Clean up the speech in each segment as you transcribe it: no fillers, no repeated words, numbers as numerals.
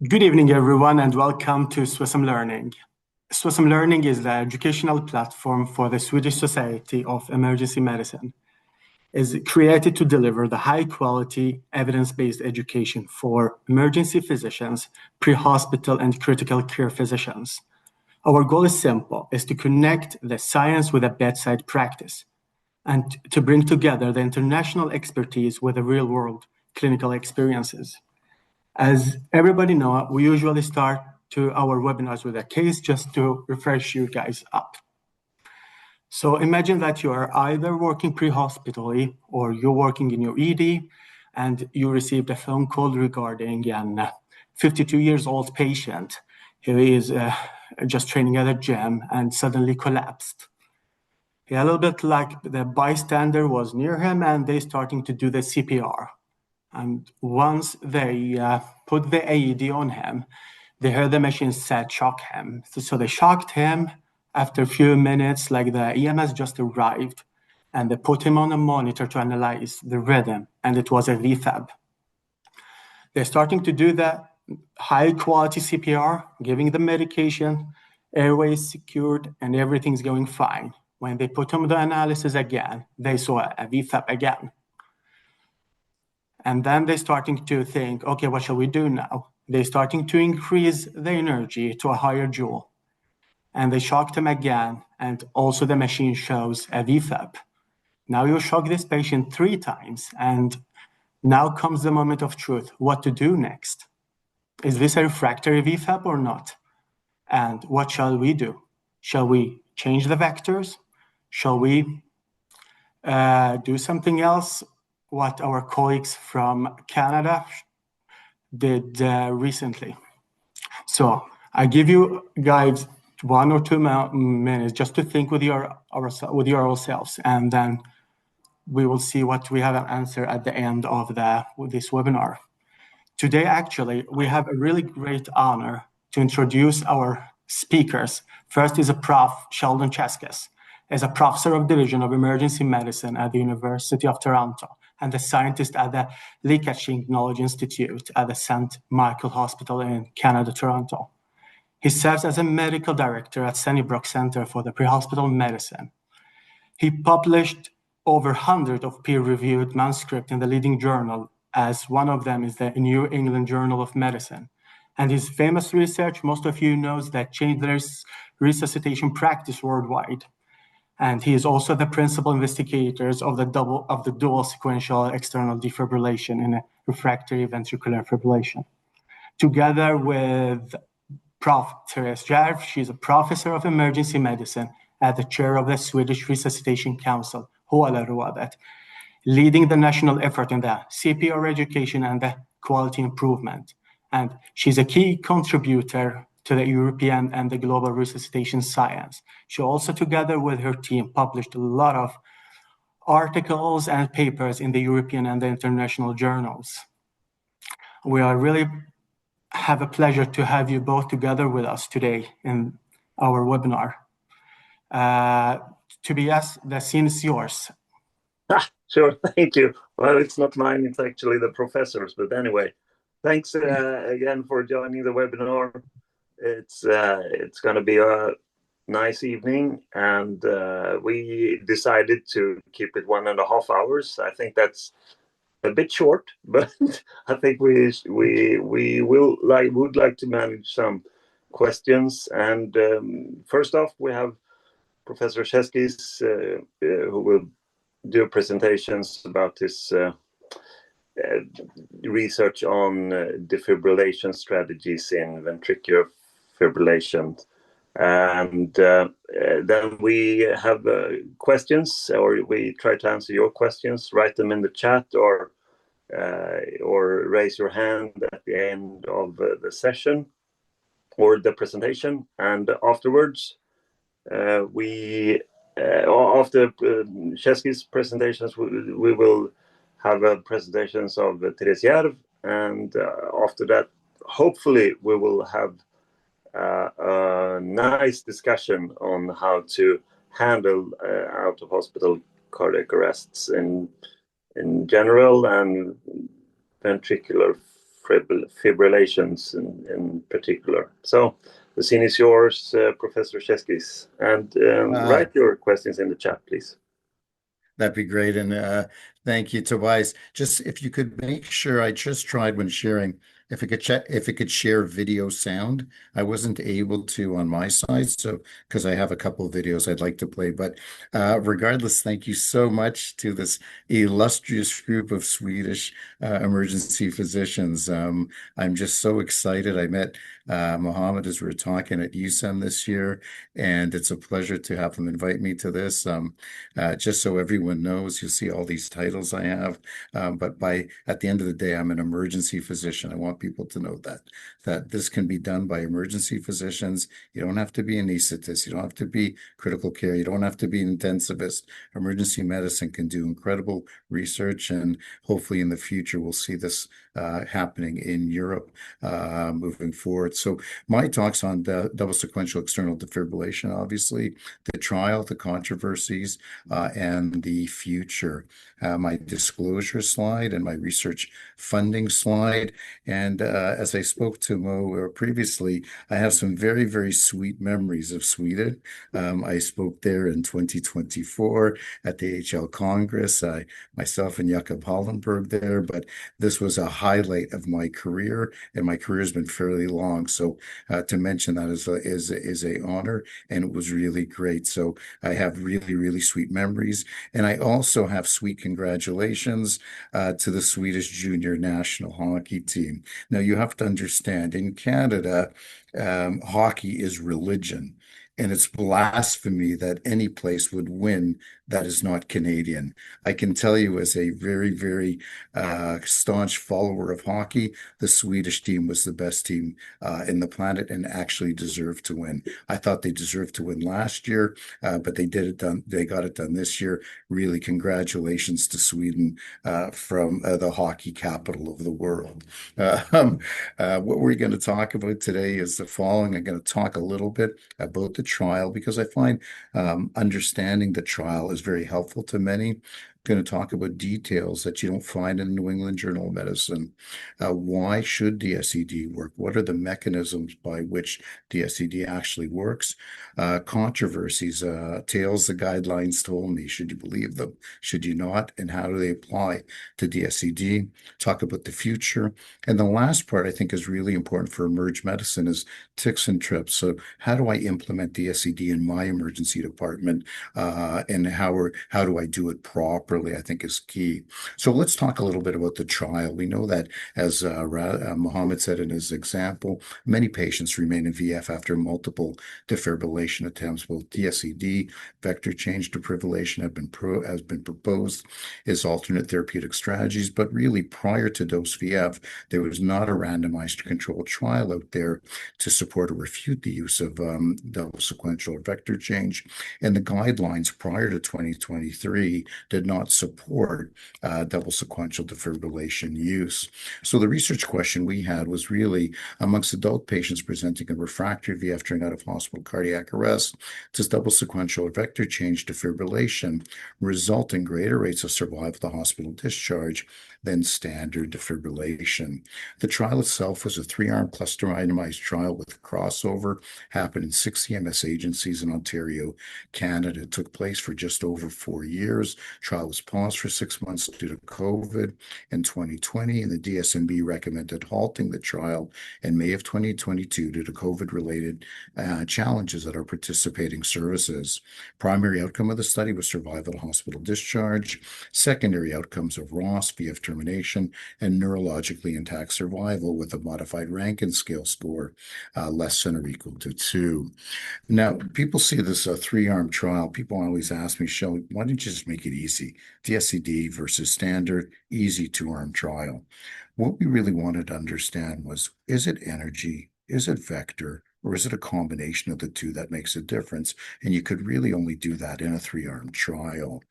Good evening, everyone, and welcome to Swissam Learning. Swissam Learning is the educational platform for the Swedish Society of Emergency Medicine. It is created to deliver the high-quality, evidence-based education for emergency physicians, pre-hospital, and critical care physicians. Our goal is simple, is to connect the science with a bedside practice and to bring together the international expertise with the real-world clinical experiences. As everybody knows, we usually start our webinars with a case just to refresh you guys up. So imagine that you are either working pre-hospitally or you're working in your ED and you received a phone call regarding a 52 years old patient who is just training at a gym and suddenly collapsed. A little bit like the bystander was near him and they starting to do the CPR. And once they put the AED on him, they heard the machine said shock him. So they shocked him. After a few minutes, like the EMS just arrived, and they put him on a monitor to analyze the rhythm, and it was a VFAB. They're starting to do the high-quality CPR, giving the medication, airway is secured, and everything's going fine. When they put him on the analysis again, they saw a VFAB again. And then they're starting to think, okay, what shall we do now? They're starting to increase the energy to a higher joule. And they shocked him again, and also the machine shows a VFAB. Now you shock this patient 3 times, and now comes the moment of truth, what to do next. Is this a refractory VFAB or not? And what shall we do? Shall we change the vectors? Shall we do something else? What our colleagues from Canada did recently. So I give you guys 1 or 2 minutes just to think with yourselves, and then we will see what we have an answer at the end of this webinar. Today, actually, we have a really great honor to introduce our speakers. First is a Prof. Sheldon Cheskes, is a professor of Division of Emergency Medicine at the University of Toronto and a scientist at the Leakage Knowledge Institute at the St. Michael Hospital in Canada, Toronto. He serves as a medical director at Sunnybrook Center for the Prehospital Medicine. He published over 100 of peer-reviewed manuscripts in the leading journal, as one of them is the New England Journal of Medicine. And his famous research, most of you knows, that changed the resuscitation practice worldwide. And he is also the principal investigators of the dual sequential external defibrillation in a refractory ventricular fibrillation. Together with Prof. Therese Djärv, she's a professor of emergency medicine at the chair of the Swedish Resuscitation Council, Hålarådet, leading the national effort in the CPR education and the quality improvement. And she's a key contributor to the European and the global resuscitation science. She also, together with her team, published a lot of articles and papers in the European and the international journals. We are really have a pleasure to have you both together with us today in our webinar. Tobias, the scene is yours. Sure, thank you. Well, it's not mine, it's actually the professor's, but anyway, thanks again for joining the webinar. It's going to be a nice evening, and we decided to keep it 1.5 hours. I think that's a bit short, but I think we would like to manage some questions. And first off, we have Professor Cheskes, who will do presentations about his research on defibrillation strategies in ventricular fibrillation. And then we have questions, or we try to answer your questions. Write them in the chat, or raise your hand at the end of the session or the presentation. And afterwards, after Cheskes' presentations, we will have presentations of Therese Djärv, and after that, hopefully, we will have a nice discussion on how to handle out-of-hospital cardiac arrests in general, and ventricular fibrillations in particular. So the scene is yours, Professor Cheskes, and write your questions in the chat, please. That'd be great. And thank you, Tobias. Just if you could make sure, I just tried when sharing, if it could check if it could share video sound. I wasn't able to on my side, so because I have a couple of videos I'd like to play. But regardless, thank you so much to this illustrious group of Swedish emergency physicians. I'm just so excited. I met Mohammed as we were talking at USEM this year, and it's a pleasure to have him invite me to this. Just so everyone knows, you'll see all these titles I have. But at the end of the day, I'm an emergency physician. I want people to know that this can be done by emergency physicians. You don't have to be an anesthetist. You don't have to be critical care. You don't have to be an intensivist. Emergency medicine can do incredible research, and hopefully in the future we'll see this happening in Europe moving forward. So my talk's on the double sequential external defibrillation, obviously, the trial, the controversies, and the future. My disclosure slide and my research funding slide. And as I spoke to Mo previously, I have some very, very sweet memories of Sweden. I spoke there in 2024 at the AHL Congress. Myself and Jakob Hollenberg there, but this was a highlight of my career, and my career has been fairly long. So to mention that is a honor, and it was really great. So I have really, really sweet memories. And I also have sweet congratulations to the Swedish junior national hockey team. Now, you have to understand, in Canada, hockey is religion. And it's blasphemy that any place would win that is not Canadian. I can tell you, as a very, very staunch follower of hockey, the Swedish team was the best team in the planet and actually deserved to win. I thought they deserved to win last year, but they did it done. They got it done this year. Really, congratulations to Sweden from the hockey capital of the world. What we're going to talk about today is the following. I'm going to talk a little bit about the trial because I find understanding the trial is very helpful to many. Going to talk about details that you don't find in the New England Journal of Medicine. Why should DSED work? What are the mechanisms by which DSED actually works? Controversies, tales the guidelines told me. Should you believe them? Should you not? And how do they apply to DSED? Talk about the future. And the last part I think is really important for emerge medicine is ticks and trips. So how do I implement DSED in my emergency department? And how do I do it properly? I think is key. So let's talk a little bit about the trial. We know that, as Mohammed said in his example, many patients remain in VF after multiple defibrillation attempts. Both DSED, vector change defibrillation has been proposed as alternate therapeutic strategies, but really prior to dose VF, there was not a randomized controlled trial out there to support or refute the use of double sequential or vector change. And the guidelines prior to 2023 did not support double sequential defibrillation use. So the research question we had was really amongst adult patients presenting a refractory VF during out of hospital cardiac arrest, does double sequential or vector change defibrillation result in greater rates of survival to hospital discharge than standard defibrillation? The trial itself was a 3-arm cluster randomized trial with crossover, happened in 6 CMS agencies in Ontario, Canada. It took place for just over 4 years. Trial was paused for 6 months due to COVID in 2020, and the DSMB recommended halting the trial in May of 2022 due to COVID-related challenges at our participating services. Primary outcome of the study was survival to hospital discharge, secondary outcomes of ROS, VF termination, and neurologically intact survival with a modified Rankin scale score less than or equal to 2. Now, people see this 3-arm trial. People always ask me, Sheldon, why didn't you just make it easy? DSED versus standard, easy 2-arm trial. What we really wanted to understand was, is it energy? Is it vector? Or is it a combination of the two that makes a difference? And you could really only do that in a 3-arm trial.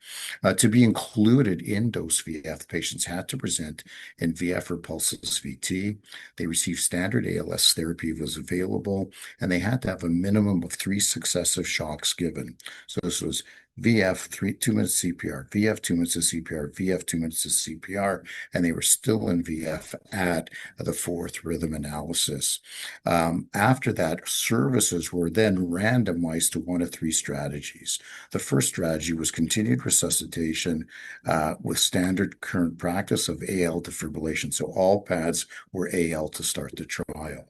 To be included in dose VF, patients had to present in VF or pulseless VT. They received standard ALS therapy was available, and they had to have a minimum of 3 successive shocks given. So this was VF 2 minutes CPR, VF 2 minutes of CPR, VF 2 minutes of CPR, and they were still in VF at the fourth rhythm analysis. After that, services were then randomized to one of three strategies. The first strategy was continued resuscitation with standard current practice of AL defibrillation. So all pads were AL to start the trial.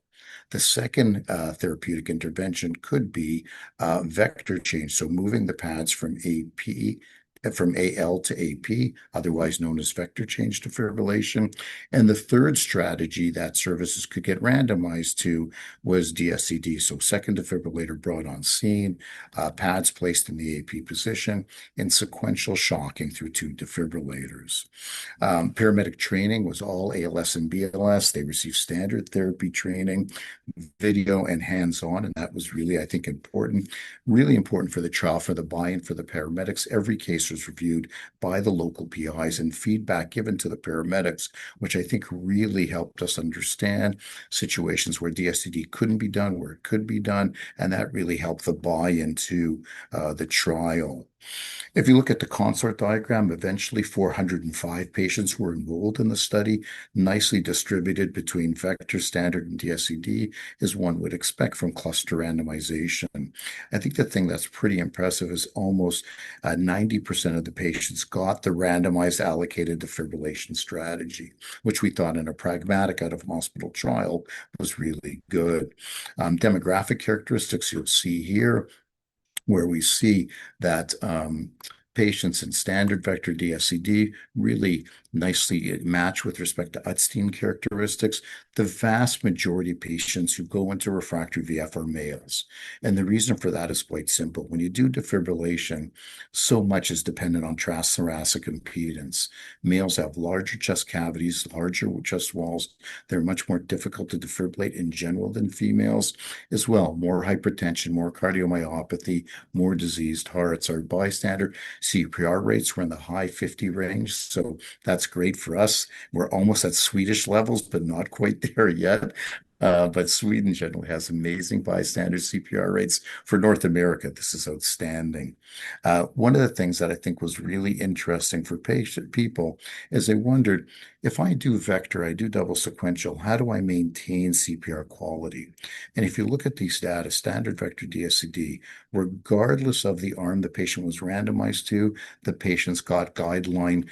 The second therapeutic intervention could be vector change, so moving the pads from AL to AP, otherwise known as vector change defibrillation. And the third strategy that services could get randomized to was DSED, so second defibrillator brought on scene, pads placed in the AP position, and sequential shocking through two defibrillators. Paramedic training was all ALS and BLS. They received standard therapy training, video and hands-on, and that was really, I think, important, really important for the trial, for the buy-in for the paramedics. Every case was reviewed by the local PIs and feedback given to the paramedics, which I think really helped us understand situations where DSED couldn't be done, where it could be done, and that really helped the buy-in to the trial. If you look at the consort diagram, eventually 405 patients were enrolled in the study, nicely distributed between vector, standard, and DSED, as one would expect from cluster randomization. I think the thing that's pretty impressive is almost 90% of the patients got the randomized allocated defibrillation strategy, which we thought in a pragmatic out-of-hospital trial was really good. Demographic characteristics you'll see here, where we see that patients in standard vector DSED really nicely match with respect to Utstein characteristics. The vast majority of patients who go into refractory VF are males. And the reason for that is quite simple. When you do defibrillation, so much is dependent on transthoracic impedance. Males have larger chest cavities, larger chest walls. They're much more difficult to defibrillate in general than females as well. More hypertension, more cardiomyopathy, more diseased hearts. Our bystander CPR rates were in the high 50 range. So that's great for us. We're almost at Swedish levels, but not quite there yet. But Sweden generally has amazing bystander CPR rates. For North America, this is outstanding. One of the things that I think was really interesting for people is they wondered, if I do vector, I do double sequential, how do I maintain CPR quality? And if you look at these data, standard vector DSED, regardless of the arm the patient was randomized to, the patients got guideline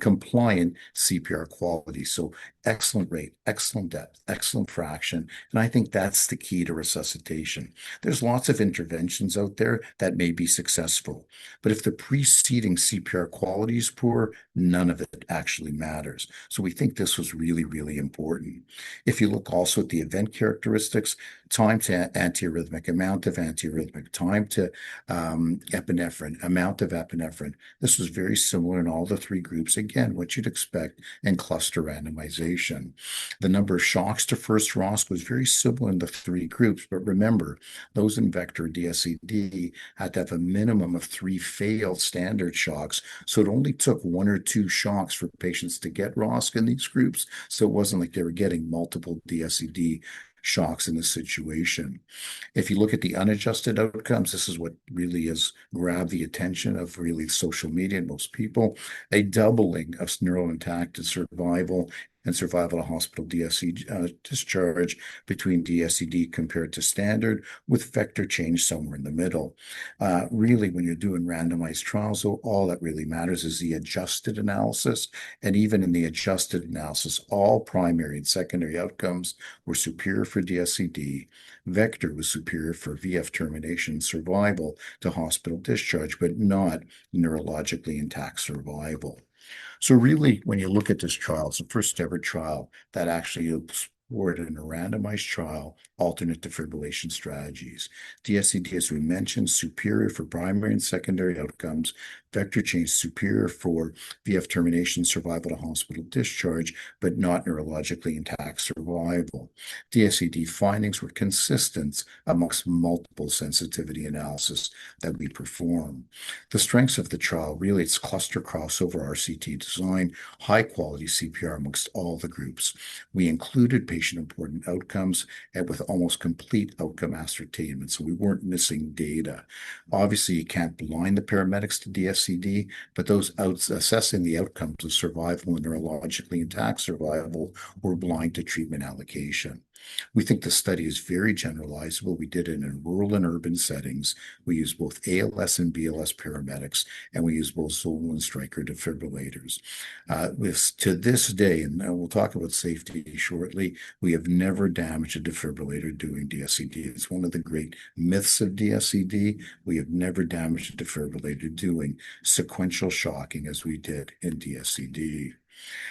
compliant CPR quality. So excellent rate, excellent depth, excellent fraction. And I think that's the key to resuscitation. There's lots of interventions out there that may be successful, but if the preceding CPR quality is poor, none of it actually matters. So we think this was really, really important. If you look also at the event characteristics, time to antiarrhythmic, amount of antiarrhythmic, time to epinephrine, amount of epinephrine, this was very similar in all the three groups. Again, what you'd expect in cluster randomization. The number of shocks to first ROSC was very similar in the three groups, but remember, those in vector DSED had to have a minimum of 3 failed standard shocks. So it only took 1 or 2 shocks for patients to get ROSC in these groups. So it wasn't like they were getting multiple DSED shocks in this situation. If you look at the unadjusted outcomes, this is what really has grabbed the attention of really social media and most people. A doubling of neural intact survival and survival to hospital DSED discharge between DSED compared to standard, with vector change somewhere in the middle. Really, when you're doing randomized trials, so all that really matters is the adjusted analysis. And even in the adjusted analysis, all primary and secondary outcomes were superior for DSED. Vector was superior for VF termination survival to hospital discharge, but not neurologically intact survival. So really, when you look at this trial, it's the first ever trial that actually explored in a randomized trial alternate defibrillation strategies. DSED, as we mentioned, superior for primary and secondary outcomes. Vector change superior for VF termination survival to hospital discharge, but not neurologically intact survival. DSED findings were consistent amongst multiple sensitivity analysis that we perform. The strengths of the trial, really, it's cluster crossover RCT design, high quality CPR amongst all the groups. We included patient-important outcomes and with almost complete outcome ascertainment. So we weren't missing data. Obviously, you can't blind the paramedics to DSED, but those assessing the outcomes of survival and neurologically intact survival were blind to treatment allocation. We think the study is very generalizable. We did it in rural and urban settings. We used both ALS and BLS paramedics, and we used both Zoll and Stryker defibrillators. To this day, and we'll talk about safety shortly, we have never damaged a defibrillator doing DSED. It's one of the great myths of DSED. We have never damaged a defibrillator doing sequential shocking as we did in DSED.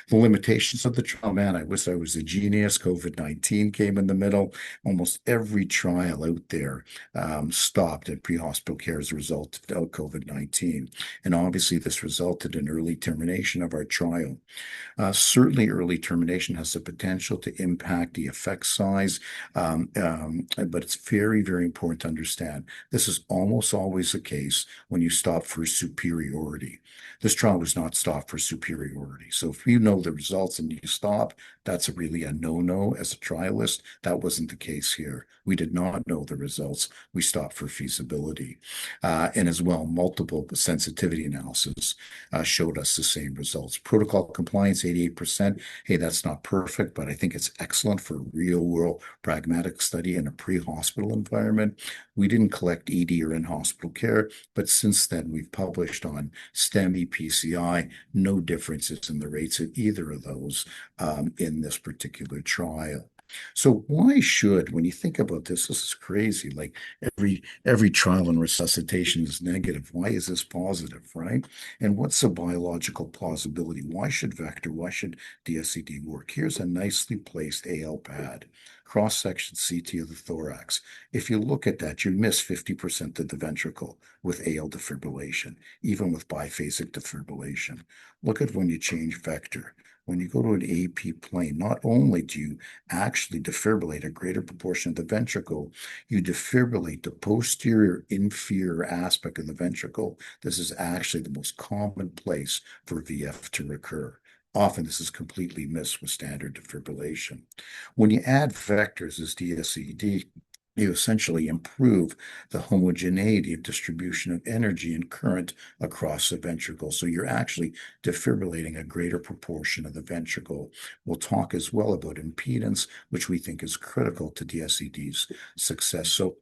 The limitations of the trial, man, I wish I was a genius. COVID-19 came in the middle. Almost every trial out there stopped at pre-hospital care as a result of COVID-19. And obviously, this resulted in early termination of our trial. Certainly, early termination has the potential to impact the effect size, but it's very, very important to understand. This is almost always the case when you stop for superiority. This trial was not stopped for superiority. So if you know the results and you stop, that's really a no-no as a trialist. That wasn't the case here. We did not know the results. We stopped for feasibility. And as well, multiple sensitivity analysis showed us the same results. Protocol compliance, 88%. Hey, that's not perfect, but I think it's excellent for a real-world pragmatic study in a pre-hospital environment. We didn't collect ED or in-hospital care, but since then we've published on STEMI, PCI, no differences in the rates of either of those in this particular trial. So why should, when you think about this is crazy, like every trial in resuscitation is negative. Why is this positive, right? And what's the biological plausibility? Why should DSED work? Here's a nicely placed AL pad, cross-section CT of the thorax. If you look at that, you miss 50% of the ventricle with AL defibrillation, even with biphasic defibrillation. Look at when you change vector. When you go to an AP plane, not only do you actually defibrillate a greater proportion of the ventricle, you defibrillate the posterior inferior aspect of the ventricle. This is actually the most common place for VF to recur. Often this is completely missed with standard defibrillation. When you add vectors as DSED, you essentially improve the homogeneity of distribution of energy and current across the ventricle. So you're actually defibrillating a greater proportion of the ventricle. We'll talk as well about impedance, which we think is critical to DSED's success. So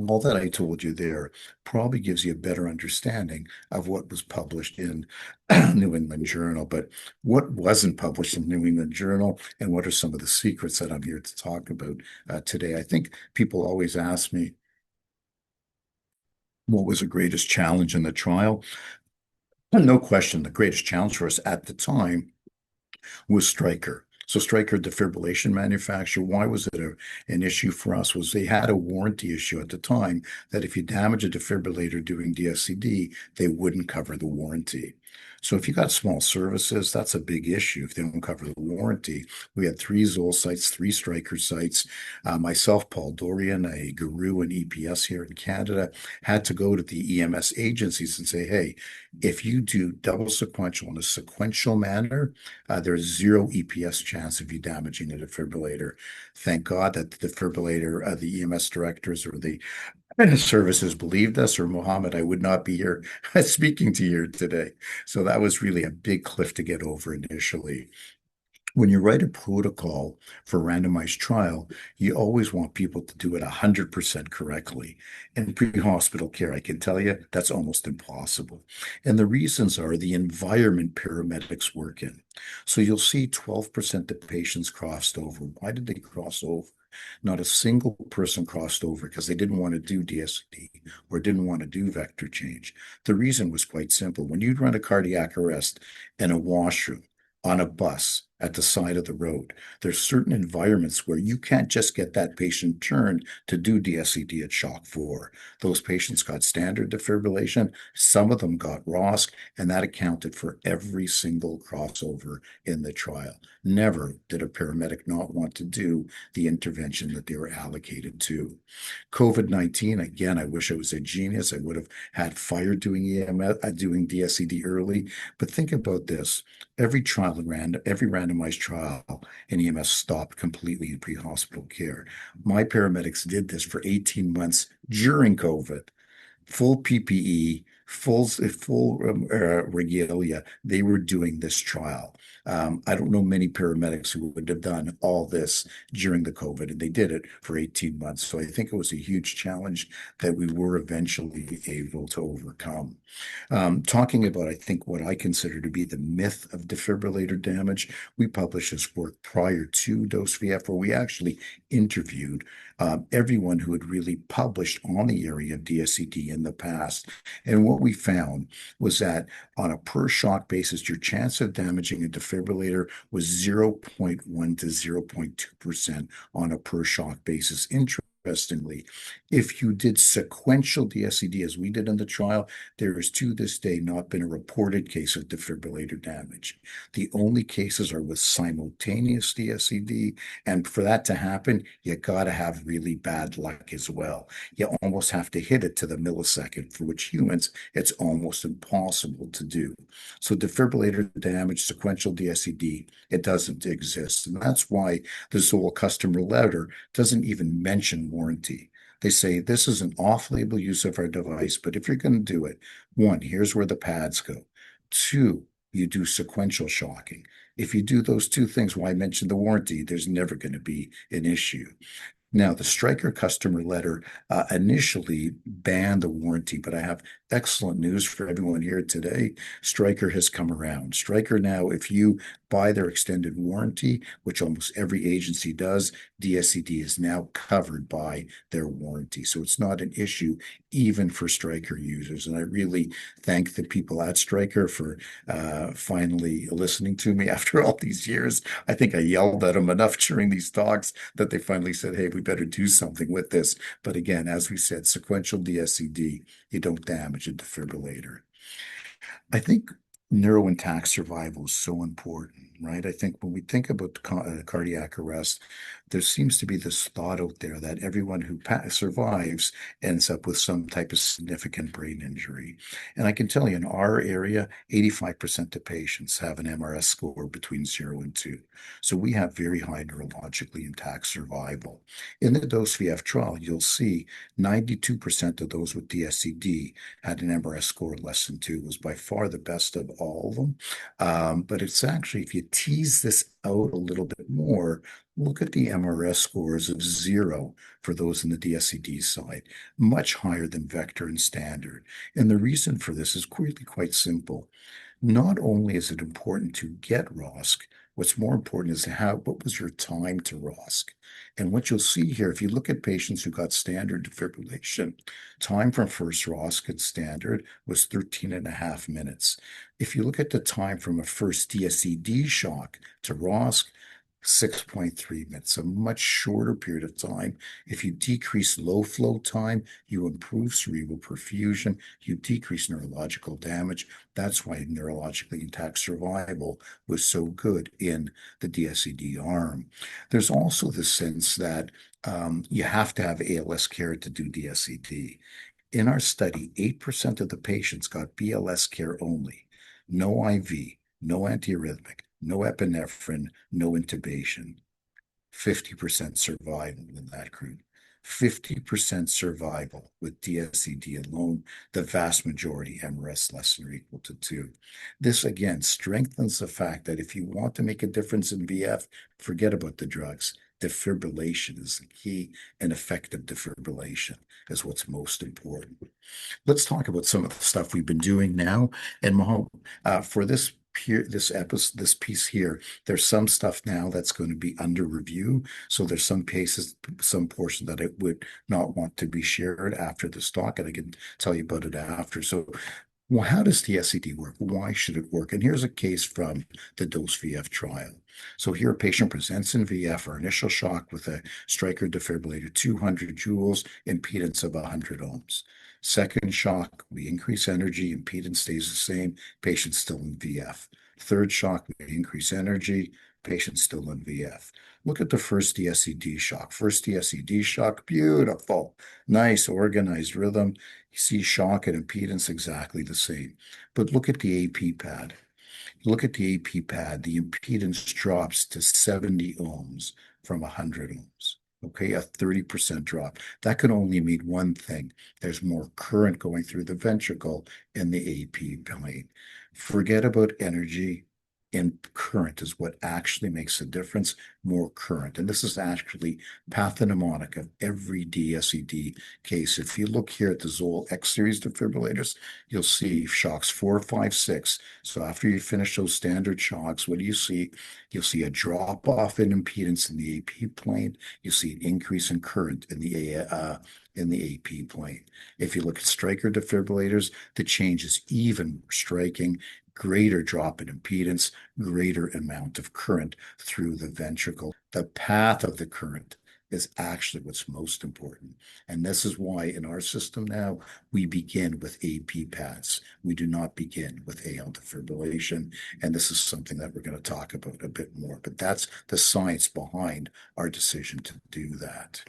all that I told you there probably gives you a better understanding of what was published in New England Journal, but what wasn't published in New England Journal and what are some of the secrets that I'm here to talk about today. I think people always ask me, what was the greatest challenge in the trial? No question, the greatest challenge for us at the time was Stryker. So Stryker defibrillation manufacturer, why was it an issue for us? Was they had a warranty issue at the time that if you damage a defibrillator doing DSED, they wouldn't cover the warranty. So if you got small services, that's a big issue if they don't cover the warranty. We had 3 Zoll sites, 3 Stryker sites. Myself, Paul Dorian, a guru in EPS here in Canada, had to go to the EMS agencies and say, hey, if you do double sequential in a sequential manner, there's 0 EPS chance of you damaging a defibrillator. Thank God that the defibrillator, the EMS directors or the services believed us, or Mohammed, I would not be here speaking to you today. So that was really a big cliff to get over initially. When you write a protocol for a randomized trial, you always want people to do it 100% correctly. In pre-hospital care, I can tell you that's almost impossible. And the reasons are the environment paramedics work in. So you'll see 12% of patients crossed over. Why did they cross over? Not a single person crossed over because they didn't want to do DSED or didn't want to do vector change. The reason was quite simple. When you'd run a cardiac arrest in a washroom, on a bus, at the side of the road, there's certain environments where you can't just get that patient turned to do DSED at shock 4. Those patients got standard defibrillation. Some of them got ROSC, and that accounted for every single crossover in the trial. Never did a paramedic not want to do the intervention that they were allocated to. COVID-19, again, I wish I was a genius. I would have had fire doing EMS, doing DSED early. But think about this. Every trial, every randomized randomized trial, and EMS stopped completely in pre-hospital care. My paramedics did this for 18 months during COVID, full PPE, full regalia. They were doing this trial. I don't know many paramedics who would have done all this during the COVID, and they did it for 18 months. So I think it was a huge challenge that we were eventually able to overcome. Talking about, I think, what I consider to be the myth of defibrillator damage, we published this work prior to Dose VF, where we actually interviewed everyone who had really published on the area of DSED in the past. And what we found was that on a per shock basis, your chance of damaging a defibrillator was 0.1 to 0.2% on a per shock basis. Interestingly, if you did sequential DSED as we did in the trial, there has to this day not been a reported case of defibrillator damage. The only cases are with simultaneous DSED, and for that to happen, you got to have really bad luck as well. You almost have to hit it to the millisecond, for which humans, it's almost impossible to do. So defibrillator damage, sequential DSED, it doesn't exist. And that's why the Zoll customer letter doesn't even mention warranty. They say this is an off-label use of our device, but if you're going to do it, one, here's where the pads go. Two, you do sequential shocking. If you do those two things, why mention the warranty? There's never going to be an issue. Now, the Stryker customer letter initially banned the warranty, but I have excellent news for everyone here today. Stryker has come around. Stryker now, if you buy their extended warranty, which almost every agency does, DSED is now covered by their warranty. So it's not an issue even for Stryker users. And I really thank the people at Stryker for finally listening to me after all these years. I think I yelled at them enough during these talks that they finally said, hey, we better do something with this. But again, as we said, sequential DSED, you don't damage a defibrillator. I think neuro intact survival is so important, right? I think when we think about cardiac arrest, there seems to be this thought out there that everyone who survives ends up with some type of significant brain injury. And I can tell you in our area, 85% of patients have an MRS score between 0 and 2. So we have very high neurologically intact survival. In the Dose VF trial, you'll see 92% of those with DSED had an MRS score less than 2. It was by far the best of all of them. But it's actually, if you tease this out a little bit more, look at the MRS scores of 0 for those in the DSED side, much higher than vector and standard. And the reason for this is quite simple. Not only is it important to get ROSC, what's more important is what was your time to ROSC? And what you'll see here, if you look at patients who got standard defibrillation, time from first ROSC at standard was 13.5 minutes. If you look at the time from a first DSED shock to ROSC, 6.3 minutes, a much shorter period of time. If you decrease low flow time, you improve cerebral perfusion, you decrease neurological damage. That's why neurologically intact survival was so good in the DSED arm. There's also the sense that you have to have ALS care to do DSED. In our study, 8% of the patients got BLS care only, no IV, no antiarrhythmic, no epinephrine, no intubation. 50% survival in that group. 50% survival with DSED alone, the vast majority MRS less than or equal to 2. This again strengthens the fact that if you want to make a difference in VF, forget about the drugs. Defibrillation is the key, and effective defibrillation is what's most important. Let's talk about some of the stuff we've been doing now. And Maho, for this piece here, there's some stuff now that's going to be under review. So there's some portion that I would not want to be shared after this talk, and I can tell you about it after. So well, how does DSED work? Why should it work? And here's a case from the Dose VF trial. So here a patient presents in VF or initial shock with a Stryker defibrillator, 200 joules, impedance of 100 ohms. Second shock, we increase energy, impedance stays the same, patient still in VF. Third shock, we increase energy, patient still in VF. Look at the first DSED shock. First DSED shock, beautiful, nice, organized rhythm. You see shock and impedance exactly the same. But look at the AP pad. Look at the AP pad. The impedance drops to 70 ohms from 100 ohms. Okay, a 30% drop. That could only mean one thing. There's more current going through the ventricle in the AP plane. Forget about energy. And current is what actually makes a difference, more current. And this is actually pathognomonic of every DSED case. If you look here at the Zoll X series defibrillators, you'll see shocks 4, 5, 6. So after you finish those standard shocks, what do you see? You'll see a drop off in impedance in the AP plane. You see an increase in current in the AP plane. If you look at striker defibrillators, the change is even more striking. Greater drop in impedance, greater amount of current through the ventricle. The path of the current is actually what's most important. And this is why in our system now, we begin with AP pads. We do not begin with AL defibrillation. And this is something that we're going to talk about a bit more. But that's the science behind our decision to do that.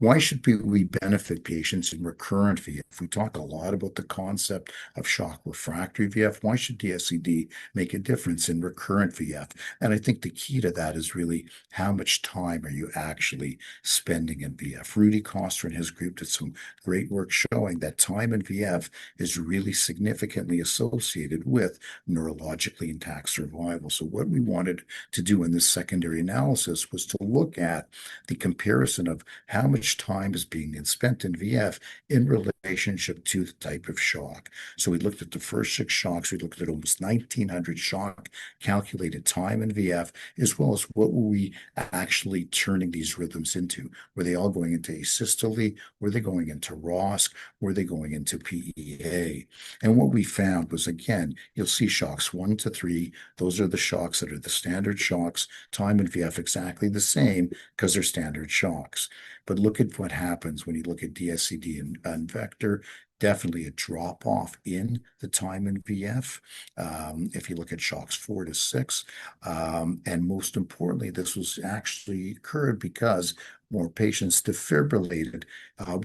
Why should we benefit patients in recurrent VF? We talk a lot about the concept of shock refractory VF. Why should DSED make a difference in recurrent VF? And I think the key to that is really how much time are you actually spending in VF? Rudy Koster and his group did some great work showing that time in VF is really significantly associated with neurologically intact survival. So what we wanted to do in this secondary analysis was to look at the comparison of how much time is being spent in VF in relationship to the type of shock. So we looked at the first 6 shocks. We looked at almost 1,900 shock calculated time in VF, as well as what were we actually turning these rhythms into? Were they all going into asystole? Were they going into ROSC? Were they going into PEA? And what we found was, again, you'll see shocks 1 to 3. Those are the shocks that are the standard shocks. Time in VF exactly the same because they're standard shocks. But look at what happens when you look at DSED and vector. Definitely a drop off in the time in VF. If you look at shocks 4 to 6, and most importantly, this was actually occurred because more patients defibrillated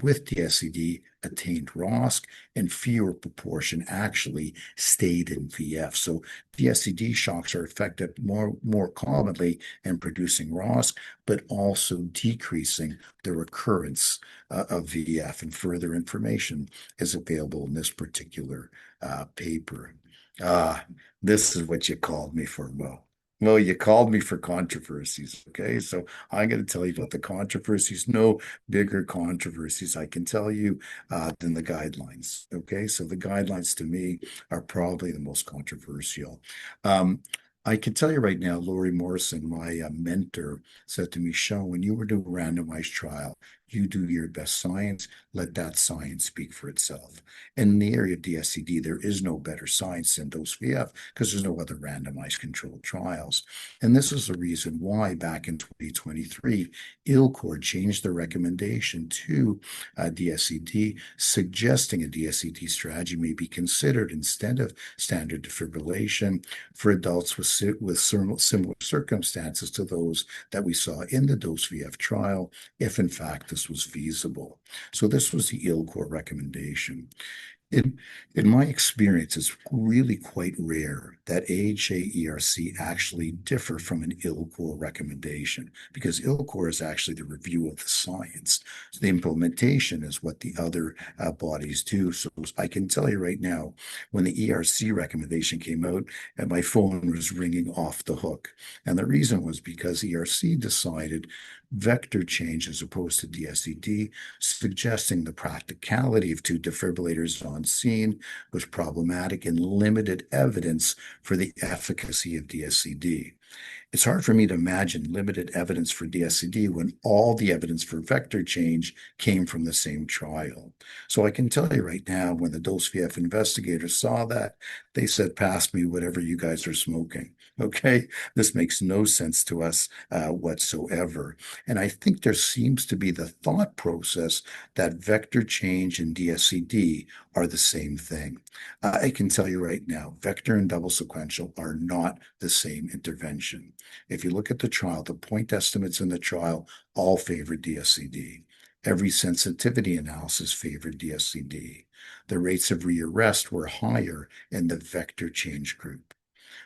with DSED attained ROSC, and fewer proportion actually stayed in VF. So DSED shocks are effective more commonly in producing ROSC, but also decreasing the recurrence of VF. And further information is available in this particular paper. This is what you called me for, Mo. No, you called me for controversies. Okay, so I'm going to tell you about the controversies. No bigger controversies I can tell you than the guidelines. Okay, so the guidelines to me are probably the most controversial. I can tell you right now, Laurie Morrison, my mentor, said to me, Sean, when you were doing a randomized trial, you do your best science, let that science speak for itself. In the area of DSED, there is no better science than dose VF because there's no other randomized controlled trials. And this is the reason why back in 2023, ILCOR changed their recommendation to DSED, suggesting a DSED strategy may be considered instead of standard defibrillation for adults with similar circumstances to those that we saw in the dose VF trial, if in fact this was feasible. So this was the ILCOR recommendation. In my experience, it's really quite rare that AHA ERC actually differ from an ILCOR recommendation because ILCOR is actually the review of the science. So the implementation is what the other bodies do. So I can tell you right now, when the ERC recommendation came out, and my phone was ringing off the hook. And the reason was because ERC decided vector change as opposed to DSED, suggesting the practicality of 2 defibrillators on scene was problematic and limited evidence for the efficacy of DSED. It's hard for me to imagine limited evidence for DSED when all the evidence for vector change came from the same trial. So I can tell you right now, when the dose VF investigators saw that, they said, pass me whatever you guys are smoking. Okay, this makes no sense to us whatsoever. And I think there seems to be the thought process that vector change and DSED are the same thing. I can tell you right now, vector and double sequential are not the same intervention. If you look at the trial, the point estimates in the trial all favored DSED. Every sensitivity analysis favored DSED. The rates of rearrest were higher in the vector change group.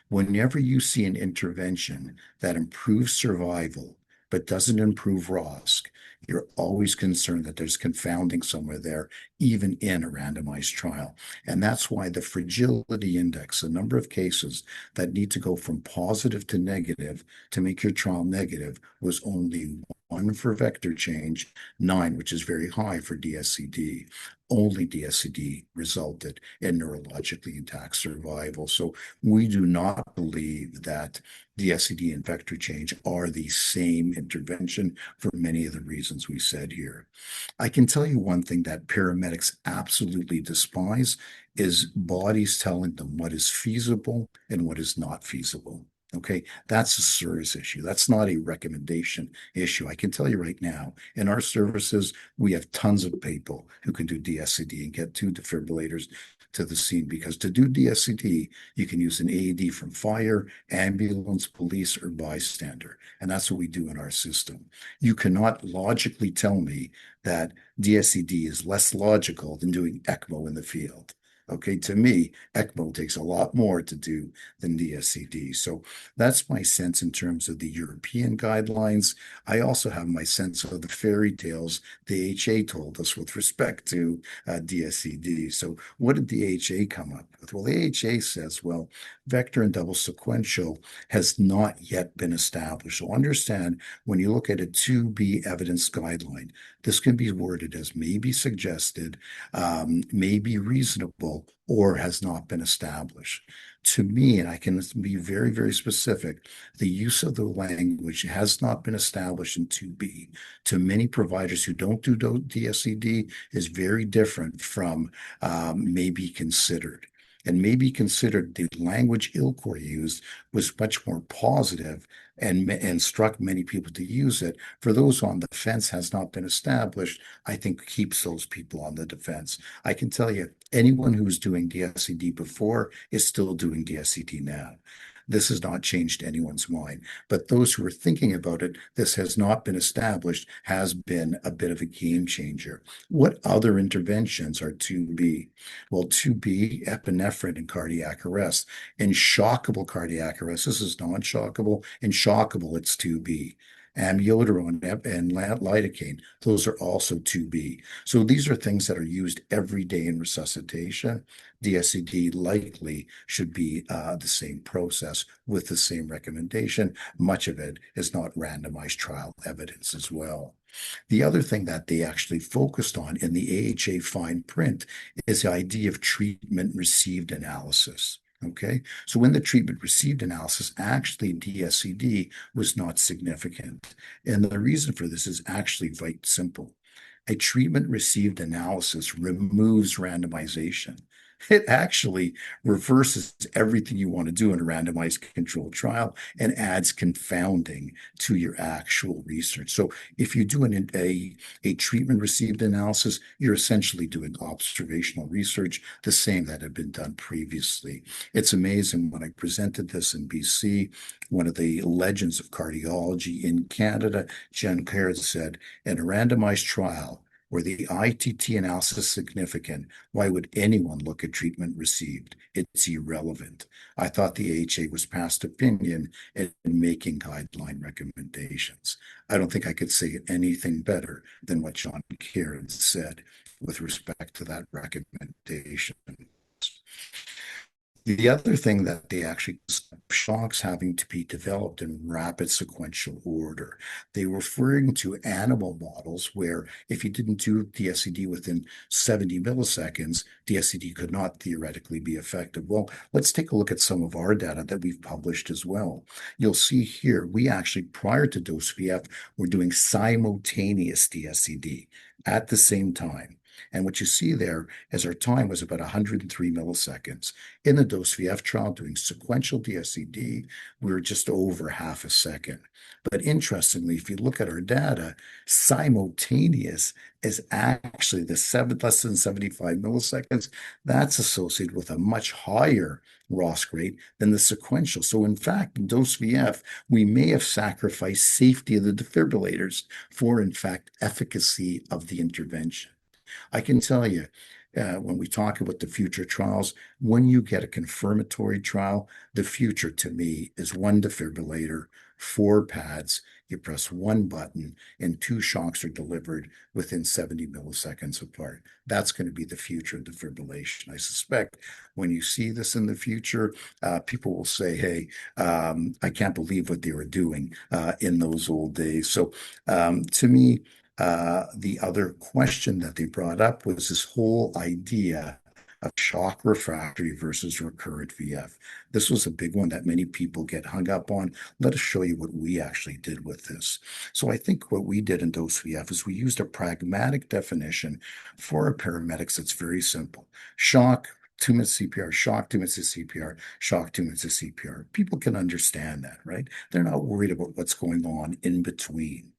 Whenever you see an intervention that improves survival but doesn't improve ROSC, you're always concerned that there's confounding somewhere there, even in a randomized trial. And that's why the fragility index, the number of cases that need to go from positive to negative to make your trial negative, was only 1 for vector change, 9, which is very high for DSED. Only DSED resulted in neurologically intact survival. So we do not believe that DSED and vector change are the same intervention for many of the reasons we said here. I can tell you one thing that paramedics absolutely despise is bodies telling them what is feasible and what is not feasible. Okay, that's a service issue. That's not a recommendation issue. I can tell you right now, in our services, we have tons of people who can do DSED and get 2 defibrillators to the scene, because to do DSED, you can use an AED from fire, ambulance, police, or bystander. And that's what we do in our system. You cannot logically tell me that DSED is less logical than doing ECMO in the field. Okay, to me, ECMO takes a lot more to do than DSED. So that's my sense in terms of the European guidelines. I also have my sense of the fairy tales the AHA told us with respect to DSED. So what did the AHA come up with? Well, the AHA says, well, vector and double sequential has not yet been established. So understand, when you look at a 2B evidence guideline, this can be worded as may be suggested, may be reasonable, or has not been established. To me, and I can be very, very specific, the use of the language has not been established in 2B to many providers who don't do DSED is very different from may be considered. And may be considered, the language ILCOR used was much more positive and struck many people to use it. For those on the fence, has not been established, I think keeps those people on the defense. I can tell you, anyone who's doing DSED before is still doing DSED now. This has not changed anyone's mind. But those who are thinking about it, this has not been established, has been a bit of a game changer. What other interventions are 2B? Well, 2B, epinephrine in cardiac arrest. In shockable cardiac arrest, this is non-shockable. In shockable, it's 2B. Amiodarone and lidocaine, those are also 2B. So these are things that are used every day in resuscitation. DSED likely should be the same process with the same recommendation. Much of it is not randomized trial evidence as well. The other thing that they actually focused on in the AHA fine print is the idea of treatment received analysis. Okay, so in the treatment received analysis, actually DSED was not significant. And the reason for this is actually quite simple. A treatment received analysis removes randomization. It actually reverses everything you want to do in a randomized controlled trial and adds confounding to your actual research. So if you do a treatment received analysis, you're essentially doing observational research, the same that had been done previously. It's amazing. When I presented this in BC, one of the legends of cardiology in Canada, Jen Kerr, said, in a randomized trial, where the ITT analysis is significant, why would anyone look at treatment received? It's irrelevant. I thought the AHA was past opinion in making guideline recommendations. I don't think I could say anything better than what John Kieran said with respect to that recommendation. The other thing that they actually shocks having to be developed in rapid sequential order. They were referring to animal models where if you didn't do DSED within 70 milliseconds, DSED could not theoretically be effective. Well, let's take a look at some of our data that we've published as well. You'll see here, we actually, prior to dose VF, were doing simultaneous DSED at the same time. And what you see there is our time was about 103 milliseconds. In the dose VF trial, doing sequential DSED, we were just over half a second. But interestingly, if you look at our data, simultaneous is actually less than 75 milliseconds. That's associated with a much higher ROSC rate than the sequential. So in fact, in dose VF, we may have sacrificed safety of the defibrillators for, in fact, efficacy of the intervention. I can tell you, when we talk about the future trials, when you get a confirmatory trial, the future to me is one defibrillator, four pads, you press one button, and two shocks are delivered within 70 milliseconds apart. That's going to be the future of defibrillation. I suspect when you see this in the future, people will say, hey, I can't believe what they were doing in those old days. So to me, the other question that they brought up was this whole idea of shock refractory versus recurrent VF. This was a big one that many people get hung up on. Let us show you what we actually did with this. So I think what we did in dose VF is we used a pragmatic definition for our paramedics that's very simple. Shock, 2 minutes CPR, shock, 2 minutes of CPR, shock, 2 minutes of CPR. People can understand that, right? They're not worried about what's going on in between.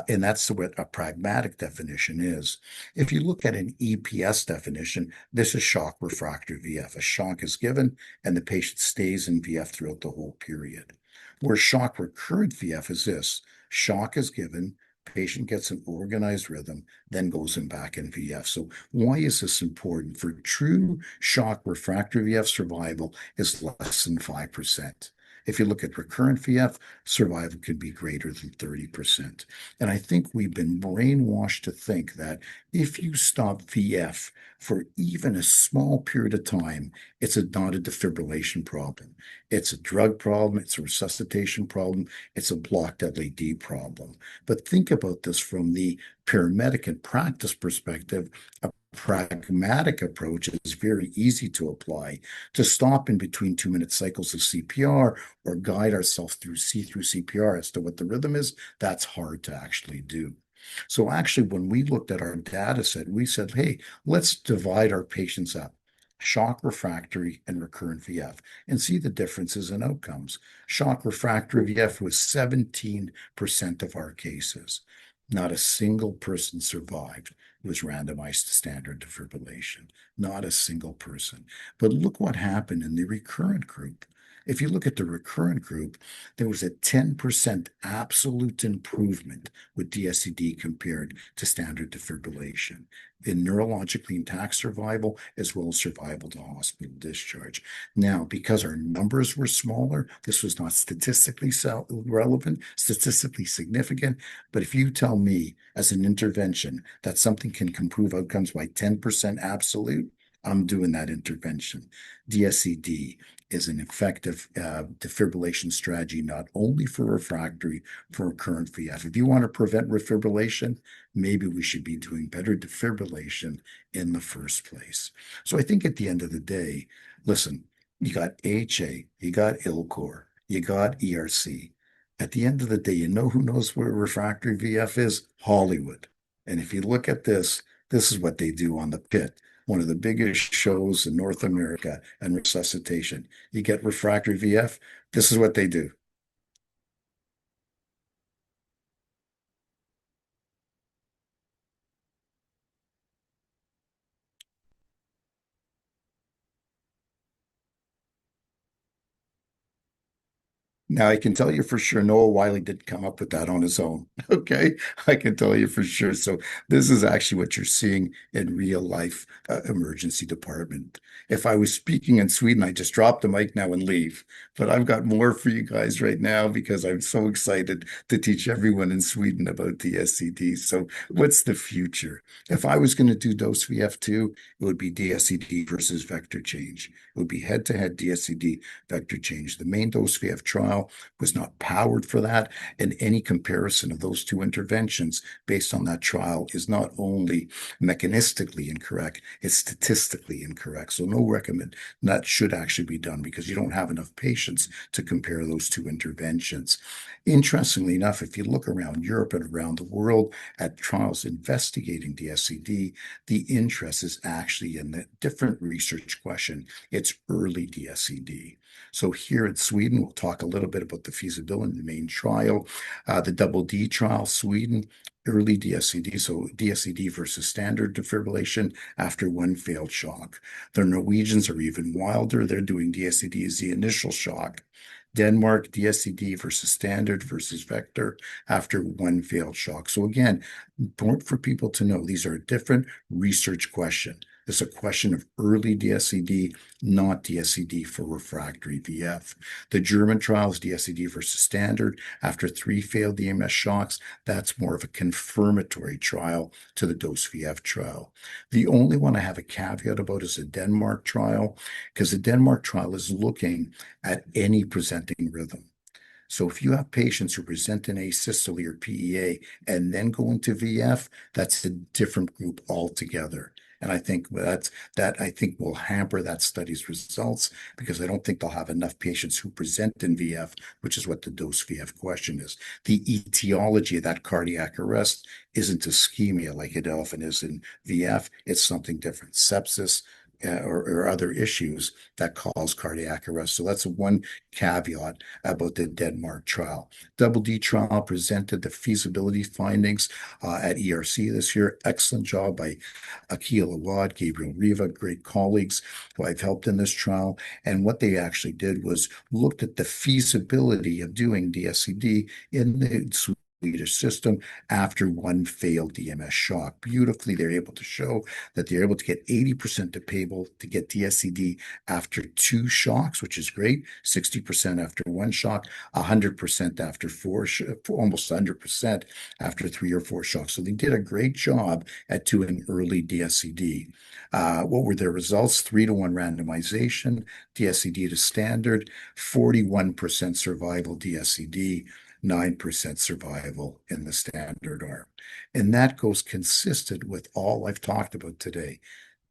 And that's what a pragmatic definition is. If you look at an EPS definition, this is shock refractory VF. A shock is given and the patient stays in VF throughout the whole period. Where shock recurrent VF is this: shock is given, patient gets an organized rhythm, then goes in back in VF. So why is this important? For true shock refractory VF, survival is less than 5%. If you look at recurrent VF, survival could be greater than 30%. And I think we've been brainwashed to think that if you stop VF for even a small period of time, it's not a defibrillation problem. It's a drug problem. It's a resuscitation problem. It's a blocked LED problem. But think about this from the paramedic and practice perspective. A pragmatic approach is very easy to apply. To stop in between 2-minute cycles of CPR or guide ourselves through CPR as to what the rhythm is, that's hard to actually do. So actually, when we looked at our data set, we said, hey, let's divide our patients up: shock refractory and recurrent VF, and see the differences in outcomes. Shock refractory VF was 17% of our cases. Not a single person survived who was randomized to standard defibrillation. Not a single person. But look what happened in the recurrent group. If you look at the recurrent group, there was a 10% absolute improvement with DSED compared to standard defibrillation in neurologically intact survival, as well as survival to hospital discharge. Now, because our numbers were smaller, this was not statistically relevant, statistically significant. But if you tell me as an intervention that something can improve outcomes by 10% absolute, I'm doing that intervention. DSED is an effective defibrillation strategy, not only for refractory, for recurrent VF. If you want to prevent refibrillation, maybe we should be doing better defibrillation in the first place. So I think at the end of the day, listen, you got AHA, you got ILCOR, you got ERC. At the end of the day, you know who knows where refractory VF is? Hollywood. And if you look at this, this is what they do on the pit. One of the biggest shows in North America and resuscitation. You get refractory VF, this is what they do. Now, I can tell you for sure, Noah Wiley didn't come up with that on his own. Okay. I can tell you for sure. So this is actually what you're seeing in real life emergency department. If I was speaking in Sweden, I just drop the mic now and leave. But I've got more for you guys right now because I'm so excited to teach everyone in Sweden about DSED. So what's the future? If I was going to do dose VF2, it would be DSED versus vector change. It would be head-to-head DSED vector change. The main dose VF trial was not powered for that, and any comparison of those two interventions based on that trial is not only mechanistically incorrect, it's statistically incorrect. So no recommend that should actually be done because you don't have enough patients to compare those two interventions. Interestingly enough, if you look around Europe and around the world at trials investigating DSED, the interest is actually in the different research question. It's early DSED. So here in Sweden, we'll talk a little bit about the feasibility in the main trial. The double D trial, Sweden, early DSED, so DSED versus standard defibrillation after one failed shock. The Norwegians are even wilder. They're doing DSED as the initial shock. Denmark, DSED versus standard versus vector after one failed shock. So again, important for people to know these are a different research question. It's a question of early DSED, not DSED for refractory VF. The German trial is DSED versus standard after 3 failed EMS shocks. That's more of a confirmatory trial to the dose VF trial. The only one I have a caveat about is the Denmark trial, because the Denmark trial is looking at any presenting rhythm. So if you have patients who present in asystole or PEA and then go into VF, that's a different group altogether. And I think that I think will hamper that study's results, because I don't think they'll have enough patients who present in VF, which is what the dose VF question is. The etiology of that cardiac arrest isn't ischemia like it often is in VF. It's something different, sepsis, or other issues that cause cardiac arrest. So that's one caveat about the Denmark trial. Double D trial presented the feasibility findings at ERC this year. Excellent job by Akil Awad, Gabriel Riva, great colleagues who I've helped in this trial. And what they actually did was looked at the feasibility of doing DSED in the Swedish system after 1 failed DMS shock. Beautifully, they're able to show that they're able to get 80% of people to get DSED after 2 shocks, which is great. 60% after 1 shock, 100% after 4, almost 100% after 3 or 4 shocks. So they did a great job at doing early DSED. What were their results? 3-to-1 randomization, DSED to standard, 41% survival DSED, 9% survival in the standard arm. And that goes consistent with all I've talked about today.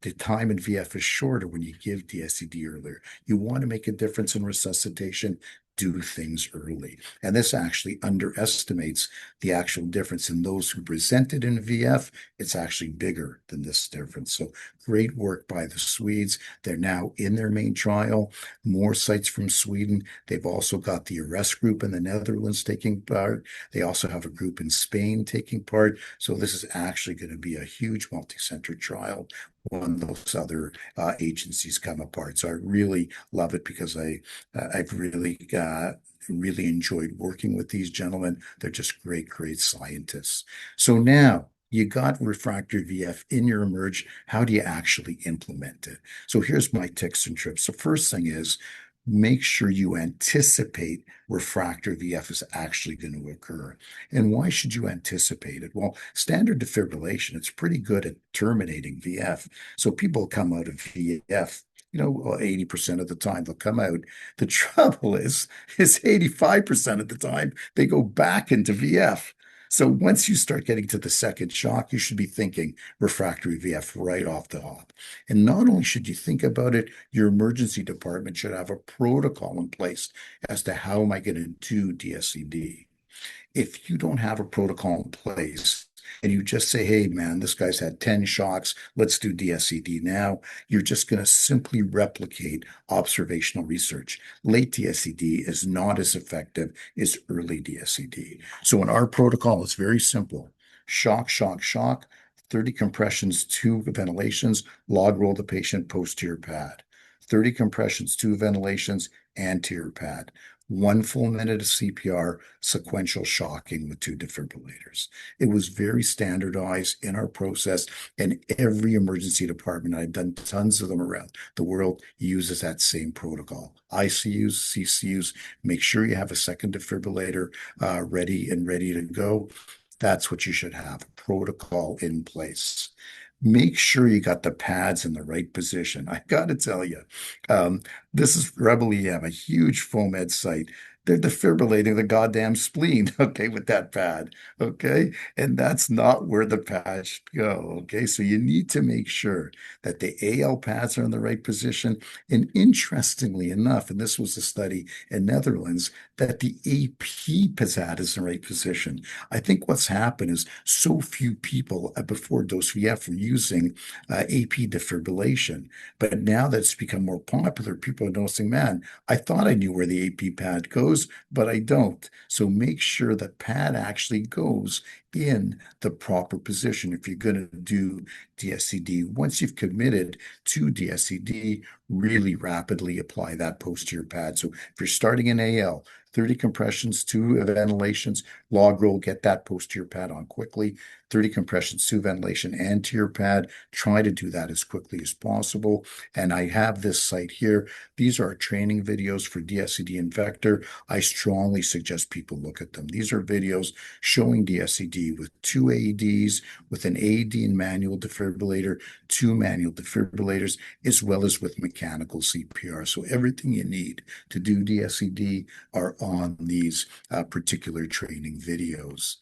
The time in VF is shorter when you give DSED earlier. You want to make a difference in resuscitation, do things early. And this actually underestimates the actual difference in those who presented in VF. It's actually bigger than this difference. So great work by the Swedes. They're now in their main trial. More sites from Sweden. They've also got the arrest group in the Netherlands taking part. They also have a group in Spain taking part. So this is actually going to be a huge multi-center trial when those other agencies come apart. So I really love it, because I've really enjoyed working with these gentlemen. They're just great, great scientists. So now you got refractory VF in your emerge. How do you actually implement it? So here's my tips and trips. The first thing is, make sure you anticipate refractory VF is actually going to occur. And why should you anticipate it? Well, standard defibrillation, it's pretty good at terminating VF. So people come out of VF, 80% of the time they'll come out. The trouble is 85% of the time they go back into VF. So once you start getting to the second shock, you should be thinking refractory VF right off the hop. And not only should you think about it, your emergency department should have a protocol in place as to how am I going to do DSED. If you don't have a protocol in place and you just say, hey, man, this guy's had 10 shocks, let's do DSED now, you're just going to simply replicate observational research. Late DSED is not as effective as early DSED. So in our protocol, it's very simple. Shock, shock, shock, 30 compressions, 2 ventilations, log roll the patient, posterior pad. 30 compressions, 2 ventilations, anterior pad. 1 full minute of CPR, sequential shocking with 2 defibrillators. It was very standardized in our process, and every emergency department, I've done tons of them around the world, uses that same protocol. ICUs, CCUs, make sure you have a second defibrillator ready to go. That's what you should have, a protocol in place. Make sure you got the pads in the right position. I got to tell you, this is Rebel EM, a huge foam ed site. They're defibrillating the goddamn spleen, okay, with that pad, okay? And that's not where the pads should go, okay? So you need to make sure that the AL pads are in the right position. And interestingly enough, and this was a study in Netherlands, that the AP pad is in the right position. I think what's happened is so few people before dose VF were using AP defibrillation. But now that it's become more popular, people are noticing, man, I thought I knew where the AP pad goes, but I don't. So make sure the pad actually goes in the proper position if you're going to do DSED. Once you've committed to DSED, really rapidly apply that posterior pad. So if you're starting in AL, 30 compressions, 2 ventilations, log roll, get that posterior pad on quickly. 30 compressions, 2 ventilation, and tier pad. Try to do that as quickly as possible. And I have this site here. These are training videos for DSED and Vector. I strongly suggest people look at them. These are videos showing DSED with 2 AEDs, with an AED and manual defibrillator, 2 manual defibrillators, as well as with mechanical CPR. So everything you need to do DSED are on these particular training videos.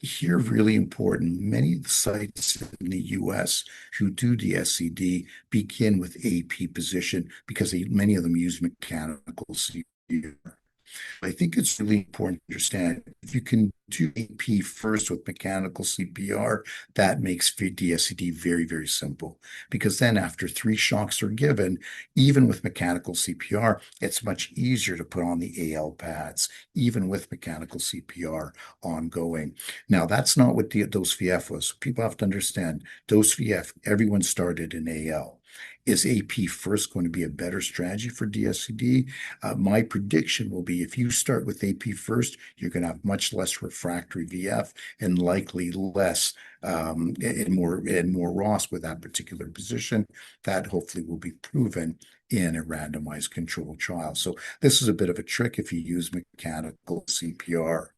Here, really important, many of the sites in the US who do DSED begin with AP position because many of them use mechanical CPR. I think it's really important to understand if you can do AP first with mechanical CPR, that makes DSED very, very simple. Because then after 3 shocks are given, even with mechanical CPR, it's much easier to put on the AL pads, even with mechanical CPR ongoing. Now, that's not what dose VF was. People have to understand, dose VF, everyone started in AL. Is AP first going to be a better strategy for DSED? My prediction will be if you start with AP first, you're going to have much less refractory VF and likely less and more ROS with that particular position. That hopefully will be proven in a randomized controlled trial. So this is a bit of a trick if you use mechanical CPR.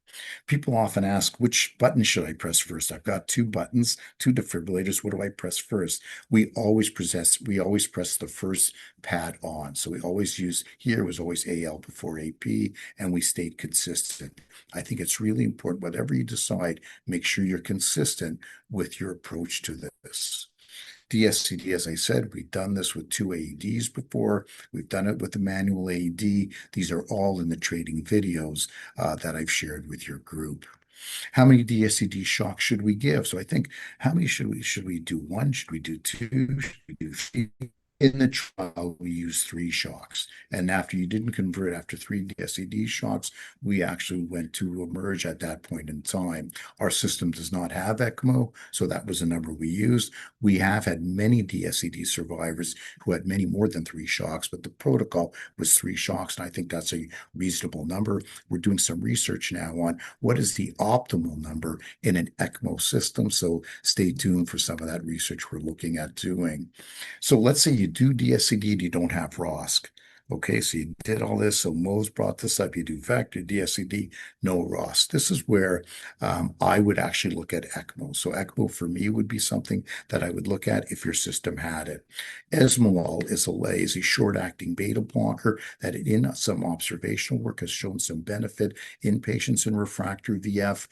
People often ask, which button should I press first? I've got 2 buttons, 2 defibrillators. What do I press first? We always press the first pad on. So we always use, here was always AL before AP, and we stayed consistent. I think it's really important, whatever you decide, make sure you're consistent with your approach to this. DSED, as I said, we've done this with 2 AEDs before. We've done it with the manual AED. These are all in the training videos that I've shared with your group. How many DSED shocks should we give? So I think, how many should we do? 1? Should we do 2? Should we do 3? In the trial, we used 3 shocks. And after you didn't convert after 3 DSED shocks, we actually went to emerge at that point in time. Our system does not have ECMO, so that was the number we used. We have had many DSED survivors who had many more than 3 shocks, but the protocol was 3 shocks, and I think that's a reasonable number. We're doing some research now on what is the optimal number in an ECMO system, so stay tuned for some of that research we're looking at doing. So let's say you do DSED and you don't have ROSC. Okay, so you did all this. So Mo's brought this up. You do Vector, DSED, no ROSC. This is where I would actually look at ECMO. So ECMO for me would be something that I would look at if your system had it. Esmolol is a short-acting beta blocker that in some observational work has shown some benefit in patients in refractory VF.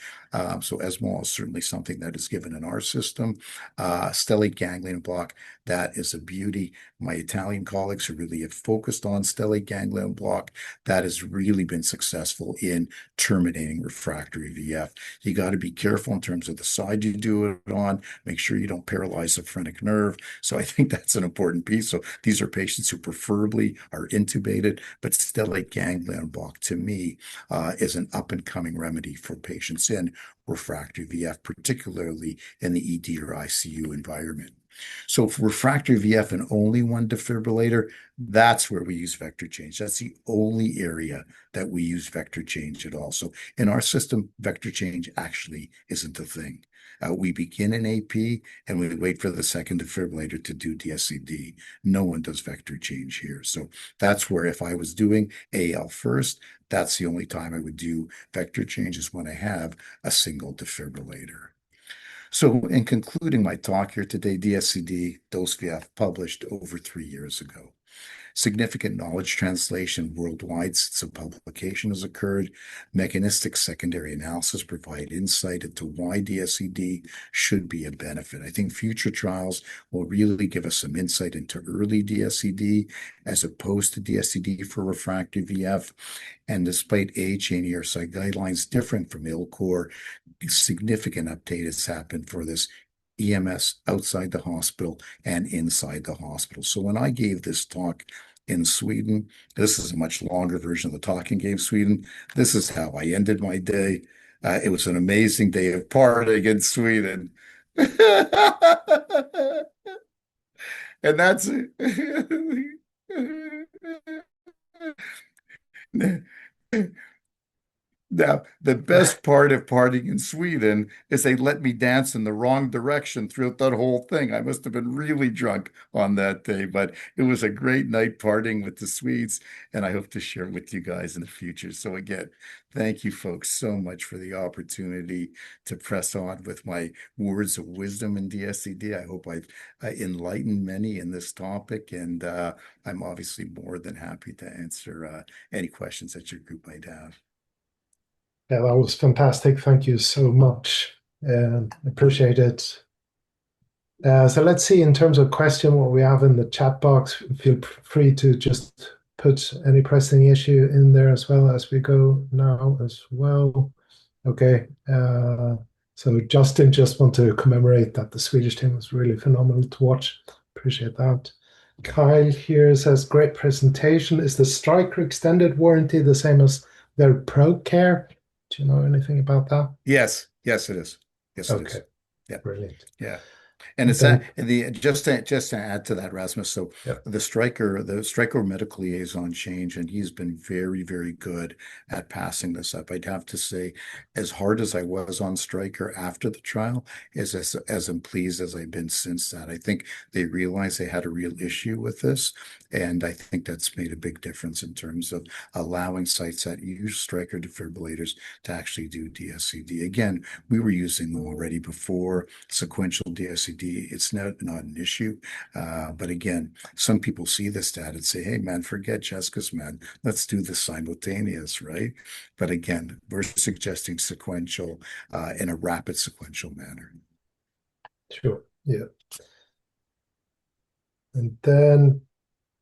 So Esmolol is certainly something that is given in our system. Stellate ganglion block, that is a beauty. My Italian colleagues who really have focused on stellate ganglion block, that has really been successful in terminating refractory VF. You got to be careful in terms of the side you do it on. Make sure you don't paralyze the phrenic nerve. So I think that's an important piece. So these are patients who preferably are intubated, but stellate ganglion block to me is an up-and-coming remedy for patients in refractory VF, particularly in the ED or ICU environment. So for refractory VF and only 1 defibrillator, that's where we use vector change. That's the only area that we use vector change at all. So in our system, vector change actually isn't a thing. We begin in AP and we wait for the second defibrillator to do DSED. No one does vector change here. So that's where if I was doing AL first, that's the only time I would do vector change is when I have a single defibrillator. So in concluding my talk here today, DSED, dose VF, published over 3 years ago. Significant knowledge translation worldwide since a publication has occurred. Mechanistic secondary analysis provide insight into why DSED should be a benefit. I think future trials will really give us some insight into early DSED as opposed to DSED for refractory VF. And despite AHA and ERCI guidelines different from ILCOR, significant update has happened for this EMS outside the hospital and inside the hospital. So when I gave this talk in Sweden, this is a much longer version of the talk I gave Sweden. This is how I ended my day. It was an amazing day of partying in Sweden. And that's it. Now, the best part of partying in Sweden is they let me dance in the wrong direction throughout that whole thing. I must have been really drunk on that day, but it was a great night partying with the Swedes, and I hope to share with you guys in the future. So again, thank you folks so much for the opportunity to press on with my words of wisdom in DSED. I hope I've enlightened many in this topic, and I'm obviously more than happy to answer any questions that your group might have. Yeah, that was fantastic. Thank you so much. Appreciate it. So let's see, in terms of question, what we have in the chat box. Feel free to just put any pressing issue in there as well as we go now as well. Okay. So Justin just want to commemorate that the Swedish team was really phenomenal to watch. Appreciate that. Kyle here says, great presentation. Is the Striker extended warranty the same as their Pro Care? Do you know anything about that? Yes, yes, it is. Yes, it is. Okay. Yeah. Brilliant. Yeah. And it's Then- that the just to add to that, Rasmus. So Yeah. the striker medical liaison change, and he's been very, very good at passing this up. I'd have to say, as hard as I was on striker after the trial, as I'm pleased as I've been since that. I think they realized they had a real issue with this, and I think that's made a big difference in terms of allowing sites that use striker defibrillators to actually do DSED. Again, we were using them already before sequential DSED. It's not an issue. But again, some people see this stat and say, hey, man, forget Cheskes, man. Let's do the simultaneous, right? But again, we're suggesting sequential in a rapid sequential manner. Sure. Yeah. And then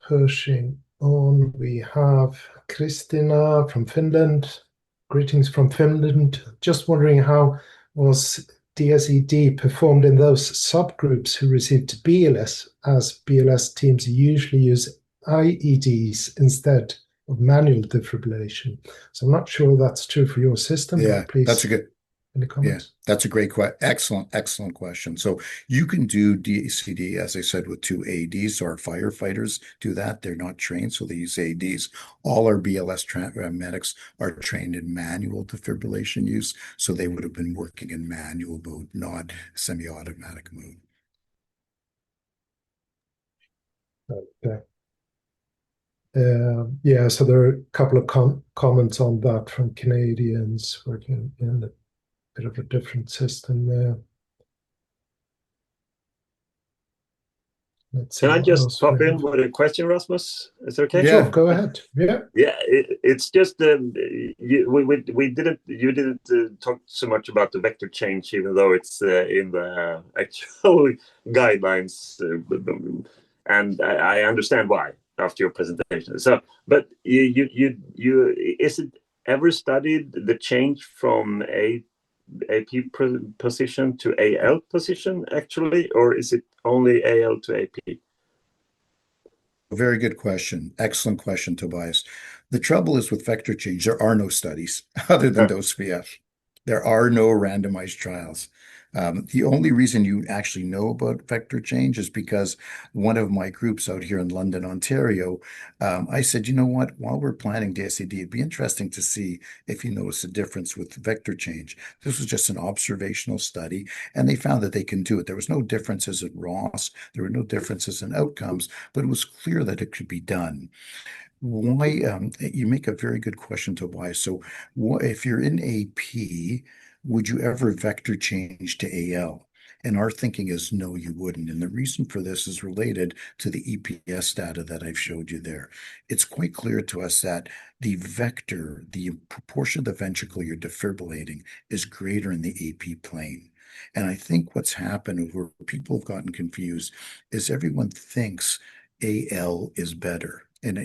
pushing on, we have Kristina from Finland. Greetings from Finland. Just wondering, how was DSED performed in those subgroups who received BLS, as BLS teams usually use IEDs instead of manual defibrillation? So I'm not sure that's true for your system. Yeah, but please, that's a good. any comments? Yeah, that's a great question. Excellent question. So you can do DCD, as I said, with two ADs. So our firefighters do that. They're not trained, so they use ADs. All our BLS medics are trained in manual defibrillation use, so they would have been working in manual mode, not semi-automatic mode. Okay. Yeah, so there are a couple of comments on that from Canadians working in a bit of a different system there. Let's see. Can I what just else pop we in have. with a question, Rasmus? Is it okay? Sure, go ahead. Yeah. Yeah, it's just you didn't talk so much about the vector change, even though it's in the actual guidelines, and I understand why after your presentation. So, but you is it ever studied the change from AP position to AL position actually, or is it only AL to AP? Very good question. Excellent question, Tobias. The trouble is with vector change, there are no studies other than DOSPF. There are no randomized trials. The only reason you actually know about vector change is because one of my groups out here in London, Ontario, I said, you know what, while we're planning DSED, it'd be interesting to see if you notice a difference with vector change. This was just an observational study, and they found that they can do it. There was no differences in ROS, there were no differences in outcomes, but it was clear that it could be done. Why? You make a very good question, Tobias. So if you're in AP, would you ever vector change to AL? And our thinking is no, you wouldn't. And the reason for this is related to the EPS data that I've showed you there. It's quite clear to us that the vector, the proportion of the ventricle you're defibrillating, is greater in the AP plane. And I think what's happened, where people have gotten confused, is everyone thinks AL is better. And,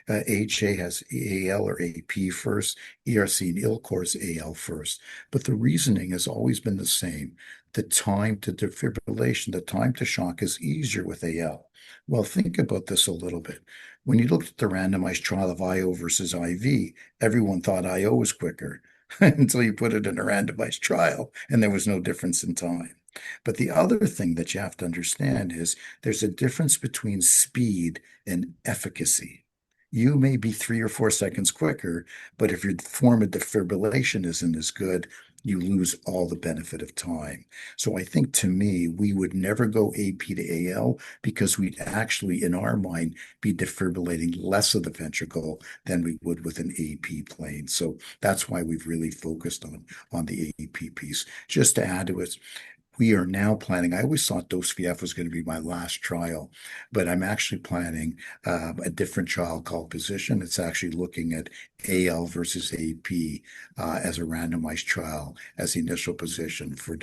HA has AL or AP first, ERC and ILCOR is AL first. But the reasoning has always been the same. The time to defibrillation, the time to shock is easier with AL. Well, think about this a little bit. When you looked at the randomized trial of IO versus IV, everyone thought IO was quicker until you put it in a randomized trial and there was no difference in time. But the other thing that you have to understand is there's a difference between speed and efficacy. you may be 3 or 4 seconds quicker, but if your form of defibrillation isn't as good, you lose all the benefit of time. So I think, to me, we would never go AP to AL because we'd actually, in our mind, be defibrillating less of the ventricle than we would with an AP plane. So that's why we've really focused on the AP piece. Just to add to it, we are now planning. I always thought dose VF was going to be my last trial, but I'm actually planning a different trial called Position. It's actually looking at AL versus AP as a randomized trial as the initial position for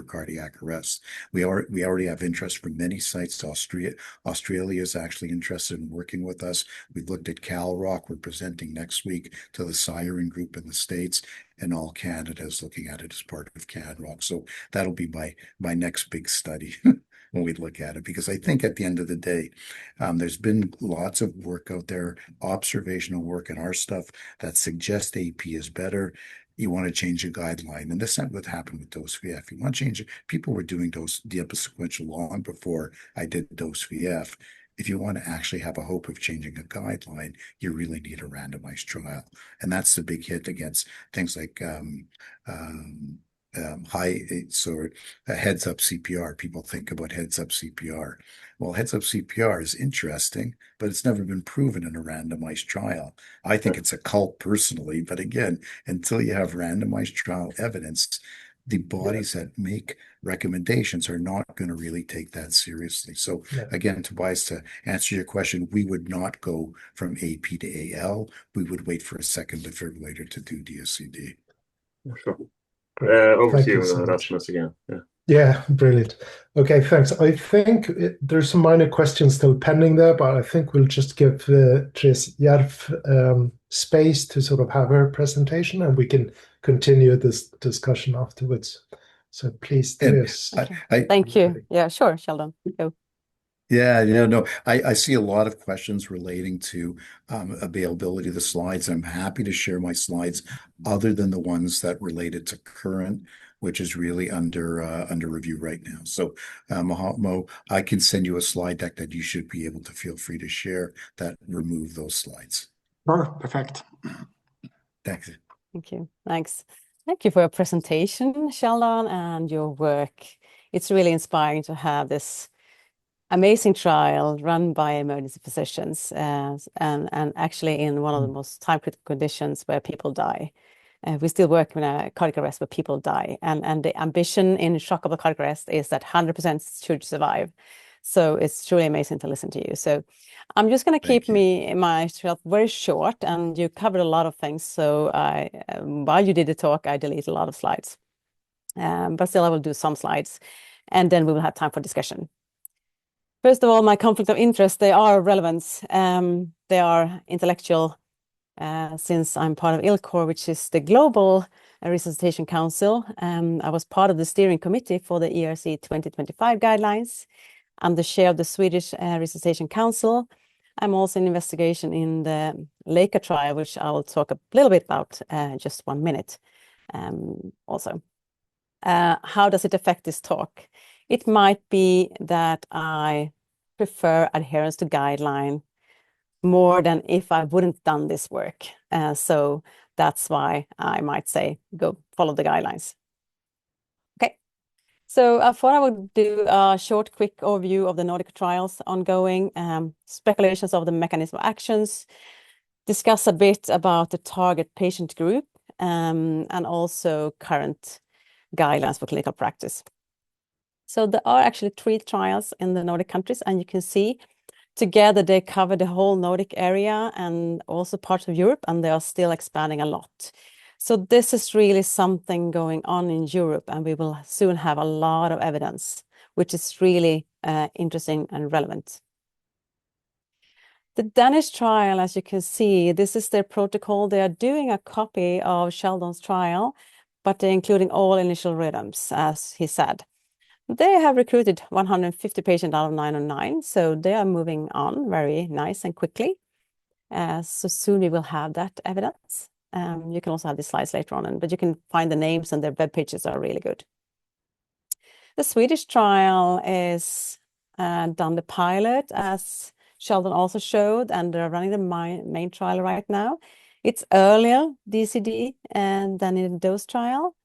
cardiac arrest. We already have interest from many sites. Australia is actually interested in working with us. We've looked at CalRock. We're presenting next week to the Siren group in the States, and all Canada is looking at it as part of CADROC. So that'll be my next big study when we look at it, because I think at the end of the day, there's been lots of work out there, observational work and our stuff that suggests AP is better. You want to change a guideline, and this is what happened with dose VF. You want to change it. People were doing sequential long before I did dose VF. If you want to actually have a hope of changing a guideline, you really need a randomized trial. And that's the big hit against things like heads up CPR. People think about heads up CPR. Well, heads up CPR is interesting, but it's never been proven in a randomized trial. I think it's a cult personally, but again, until you have randomized trial evidence, the bodies that make recommendations are not going to really take that seriously. So again, Tobias, to answer your question, we would not go from AP to AL. We would wait for a second defibrillator to do DSED. Sure. Great. Over Thank to you you, so much. Rasmus, again. Yeah, brilliant. Okay, thanks. I think there's some minor questions still pending there, but I think we'll just give Therese Djärv space to sort of have her presentation, and we can continue this discussion afterwards. So please, Therese. Thank you. Yeah, sure, Sheldon. Go. Yeah, no. I see a lot of questions relating to availability of the slides. I'm happy to share my slides other than the ones that related to current, which is really under review right now. So Mo, I can send you a slide deck that you should be able to feel free to share that remove those slides. Sure, perfect. Thanks. Thank you. Thanks. Thank you for your presentation, Sheldon, and your work. It's really inspiring to have this amazing trial run by emergency physicians and actually in one of the most time-critical conditions where people die. We still work in a cardiac arrest where people die. And the ambition in shock of a cardiac arrest is that 100% should survive. So it's truly amazing to listen to you. So I'm just going to keep myself very short, and you covered a lot of things. So while you did the talk, I deleted a lot of slides. But still, I will do some slides, and then we will have time for discussion. First of all, my conflict of interest, they are relevant. They are intellectual, since I'm part of ILCOR, which is the Global Resuscitation Council. I was part of the steering committee for the ERC 2025 guidelines. I'm the chair of the Swedish Resuscitation Council. I'm also in investigation in the LEICA trial, which I will talk a little bit about just 1 minute also. How does it affect this talk? It might be that I prefer adherence to guideline more than if I wouldn't done this work. So that's why I might say, go follow the guidelines. Okay. So I thought I would do a short, quick overview of the Nordic trials ongoing, speculations of the mechanism of actions, discuss a bit about the target patient group, and also current guidelines for clinical practice. So there are actually 3 trials in the Nordic countries, and you can see together they cover the whole Nordic area and also parts of Europe, and they are still expanding a lot. So this is really something going on in Europe, and we will soon have a lot of evidence, which is really interesting and relevant. The Danish trial, as you can see, this is their protocol. They are doing a copy of Sheldon's trial, but they're including all initial rhythms, as he said. They have recruited 150 patients out of 909, so they are moving on very nice and quickly. So soon we will have that evidence. You can also have the slides later on, but you can find the names, and their web pages are really good. The Swedish trial is done the pilot, as Sheldon also showed, and they're running the main trial right now. It's earlier DSED than in the dose trial,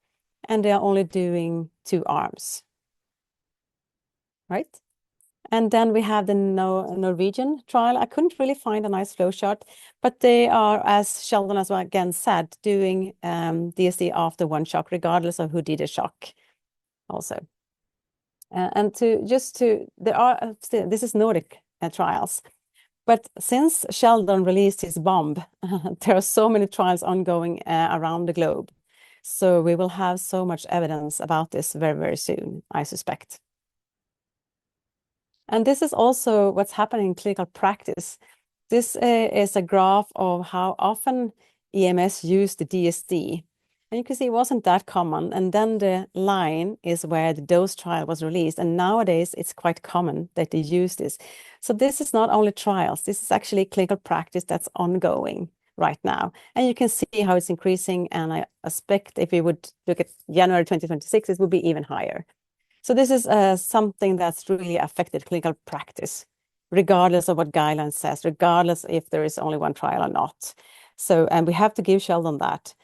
and they are only doing 2 arms, right? And then we have the Norwegian trial. I couldn't really find a nice flow chart, but they are, as Sheldon as well again said, doing DSED after 1 shock, regardless of who did a shock also. And this is Nordic trials. But since Sheldon released his bomb, there are so many trials ongoing around the globe. So we will have so much evidence about this very, very soon, I suspect. And this is also what's happening in clinical practice. This is a graph of how often EMS use the DSD. And you can see it wasn't that common. And then the line is where the dose trial was released. And nowadays, it's quite common that they use this. So this is not only trials. This is actually clinical practice that's ongoing right now. And you can see how it's increasing. And I expect if we would look at January 2026, it would be even higher. So this is something that's really affected clinical practice, regardless of what guidelines says, regardless if there is only 1 trial or not. So, and we have to give Sheldon that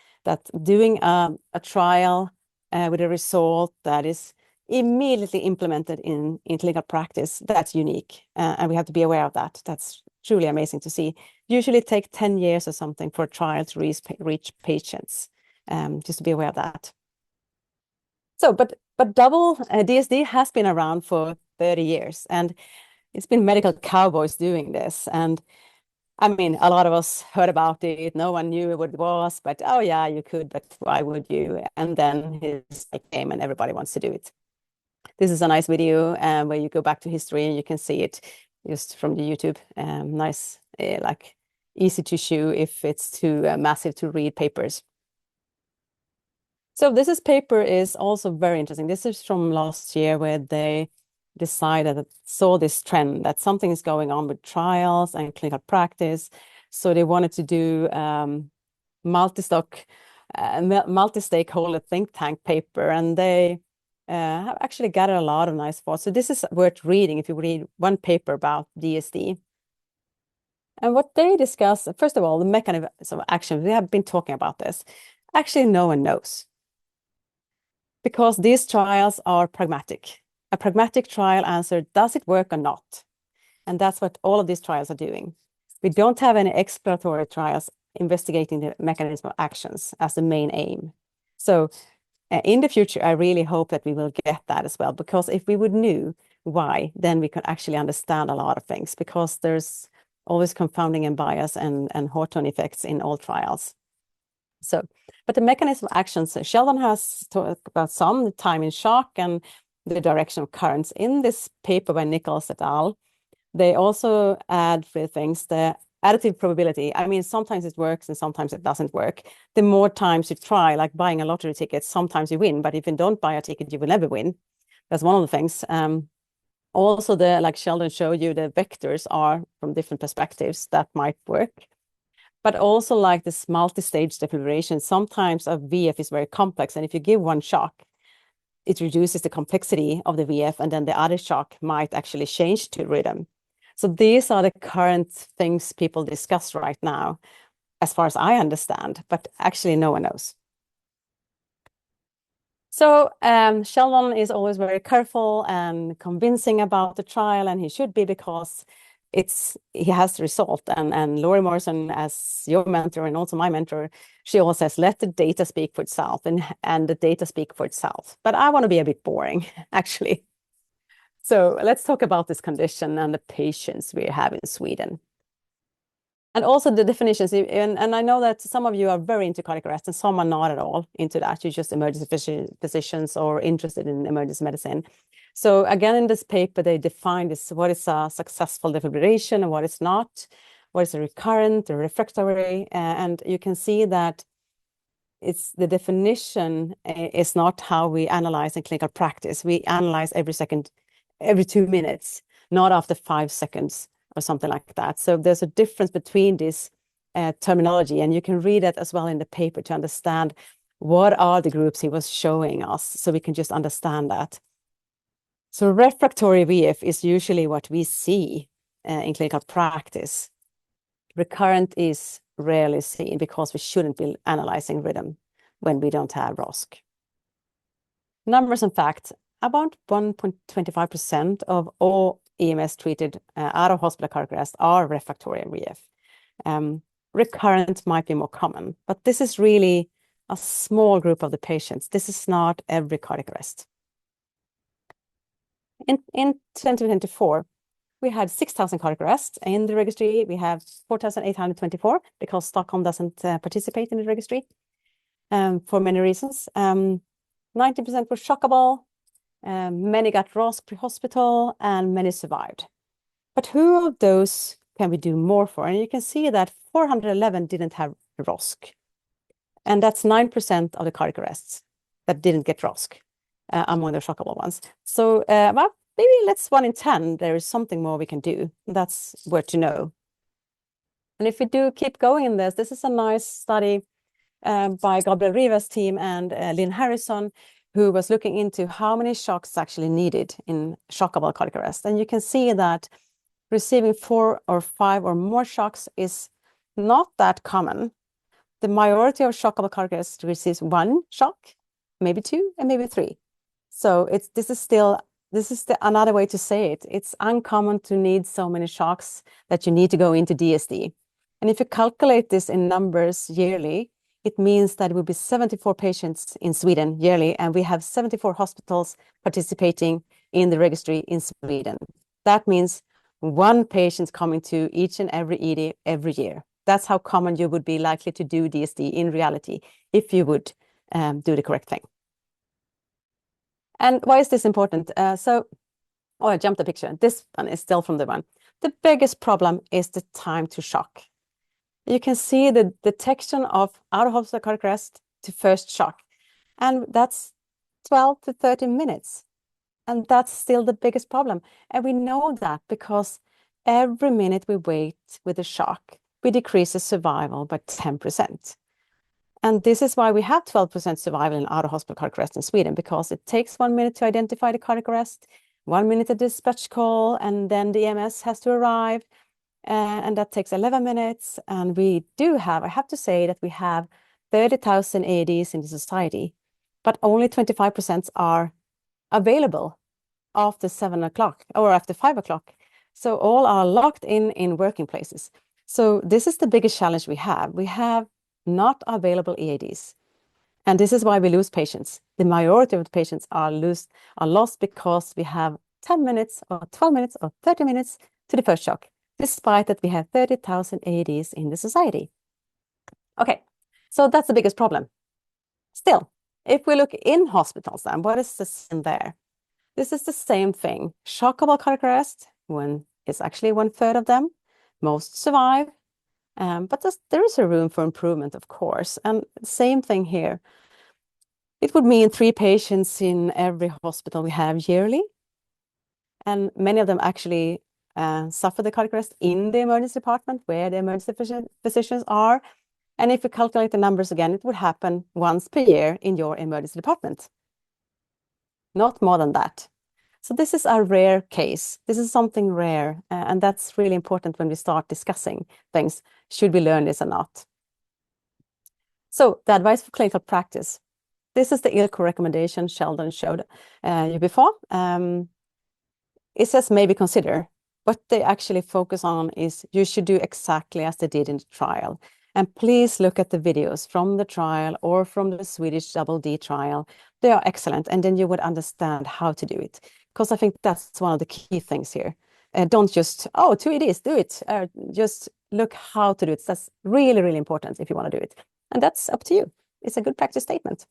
doing a trial with a result that is immediately implemented in clinical practice, that's unique. And we have to be aware of that. That's truly amazing to see. Usually it takes 10 years or something for a trial to reach patients, just to be aware of that. So, but double DSD has been around for 30 years, and it's been medical cowboys doing this. And I mean, a lot of us heard about it. No one knew what it was, but oh yeah, you could, but why would you? And then his came and everybody wants to do it. This is a nice video where you go back to history and you can see it just from the YouTube. Nice, like easy to show if it's too massive to read papers. So this paper is also very interesting. This is from last year where they decided, saw this trend that something is going on with trials and clinical practice. So they wanted to do multi-stakeholder think tank paper, and they have actually gathered a lot of nice thoughts. So this is worth reading if you read 1 paper about DSD. And what they discuss, first of all, the mechanism of action. We have been talking about this. Actually, no one knows, because these trials are pragmatic. A pragmatic trial answer, does it work or not? And that's what all of these trials are doing. We don't have any exploratory trials investigating the mechanism of actions as the main aim. So in the future, I really hope that we will get that as well, because if we would know why, then we could actually understand a lot of things, because there's always confounding and bias and Horton effects in all trials. So, but the mechanism of actions, Sheldon has talked about some, the time in shock and the direction of currents. In this paper by Nichols et al., they also add for things the additive probability. I mean, sometimes it works and sometimes it doesn't work. The more times you try, like buying a lottery ticket, sometimes you win, but if you don't buy a ticket, you will never win. That's one of the things. Also, like Sheldon showed you, the vectors are from different perspectives that might work. But also like this multi-stage defibrillation, sometimes a VF is very complex. And if you give 1 shock, it reduces the complexity of the VF, and then the other shock might actually change to rhythm. So these are the current things people discuss right now, as far as I understand, but actually no one knows. So Sheldon is always very careful and convincing about the trial, and he should be, because he has the result. And Laurie Morrison, as your mentor and also my mentor, she always says, let the data speak for itself, and the data speak for itself. But I want to be a bit boring, actually. So let's talk about this condition and the patients we have in Sweden. And also the definitions. And I know that some of you are very into cardiac arrest and some are not at all into that. You're just emergency physicians or interested in emergency medicine. So again, in this paper, they define this, what is a successful defibrillation and what is not, what is a recurrent or refractory. And you can see that it's the definition is not how we analyze in clinical practice. We analyze every second, every 2 minutes, not after 5 seconds or something like that. So there's a difference between this terminology, and you can read it as well in the paper to understand what are the groups he was showing us, so we can just understand that. So refractory VF is usually what we see in clinical practice, recurrent is rarely seen because we shouldn't be analyzing rhythm when we don't have ROSC. Numbers and facts, about 1.25% of all EMS treated out of hospital cardiac arrest are refractory REF. Recurrent might be more common, but this is really a small group of the patients. This is not every cardiac arrest. In 2024, we had 6,000 cardiac arrests. In the registry, we have 4,824 because Stockholm doesn't participate in the registry for many reasons. 90% were shockable, many got ROSC pre-hospital, and many survived. But who of those can we do more for? And you can see that 411 didn't have ROSC. And that's 9% of the cardiac arrests that didn't get ROSC among the shockable ones. So well, maybe let's 1 in 10, there is something more we can do. That's worth to know. And if we do keep going in this is a nice study by Gabriel Rivas' team and Lynn Harrison, who was looking into how many shocks actually needed in shockable cardiac arrest. And you can see that receiving 4 or 5 or more shocks is not that common. The majority of shockable cardiac arrest receives 1 shock, maybe 2, and maybe 3. So this is another way to say it. It's uncommon to need so many shocks that you need to go into DSD. And if you calculate this in numbers yearly, it means that it will be 74 patients in Sweden yearly, and we have 74 hospitals participating in the registry in Sweden. That means 1 patient coming to each and every ED every year. That's how common you would be likely to do DSD in reality if you would do the correct thing. And why is this important? I jumped the picture. This one is still from the one. The biggest problem is the time to shock. You can see the detection of out-of-hospital cardiac arrest to first shock. And that's 12 to 30 minutes. And that's still the biggest problem. And we know that because every minute we wait with a shock, we decrease the survival by 10%. And this is why we have 12% survival in out-of-hospital cardiac arrest in Sweden, because it takes 1 minute to identify the cardiac arrest, 1 minute a dispatch call, and then the EMS has to arrive. And that takes 11 minutes. And we do have, I have to say that we have 30,000 AEDs in the society, but only 25% are available after 7 o'clock or after 5 o'clock. So all are locked in working places. So this is the biggest challenge we have. We have not available EADs. And this is why we lose patients. The majority of the patients are lost because we have 10 minutes or 12 minutes or 30 minutes to the first shock, despite that we have 30,000 AEDs in the society. Okay, so that's the biggest problem. Still, if we look in hospitals then, what is the same there? This is the same thing. Shockable cardiac arrest, when it's actually 1/3 of them, most survive. But there is a room for improvement, of course. And same thing here. It would mean 3 patients in every hospital we have yearly. And many of them actually suffer the cardiac arrest in the emergency department where the emergency physicians are. And if we calculate the numbers again, it would happen once per year in your emergency department. Not more than that. So this is a rare case. This is something rare. And that's really important when we start discussing things. Should we learn this or not? So the advice for clinical practice. This is the ILCOR recommendation Sheldon showed you before. It says maybe consider. What they actually focus on is you should do exactly as they did in the trial. And please look at the videos from the trial or from the Swedish double D trial. They are excellent. And then you would understand how to do it. Because I think that's one of the key things here. Don't just, 2 EDs, do it. Just look how to do it. That's really, really important if you want to do it. And that's up to you. It's a good practice statement.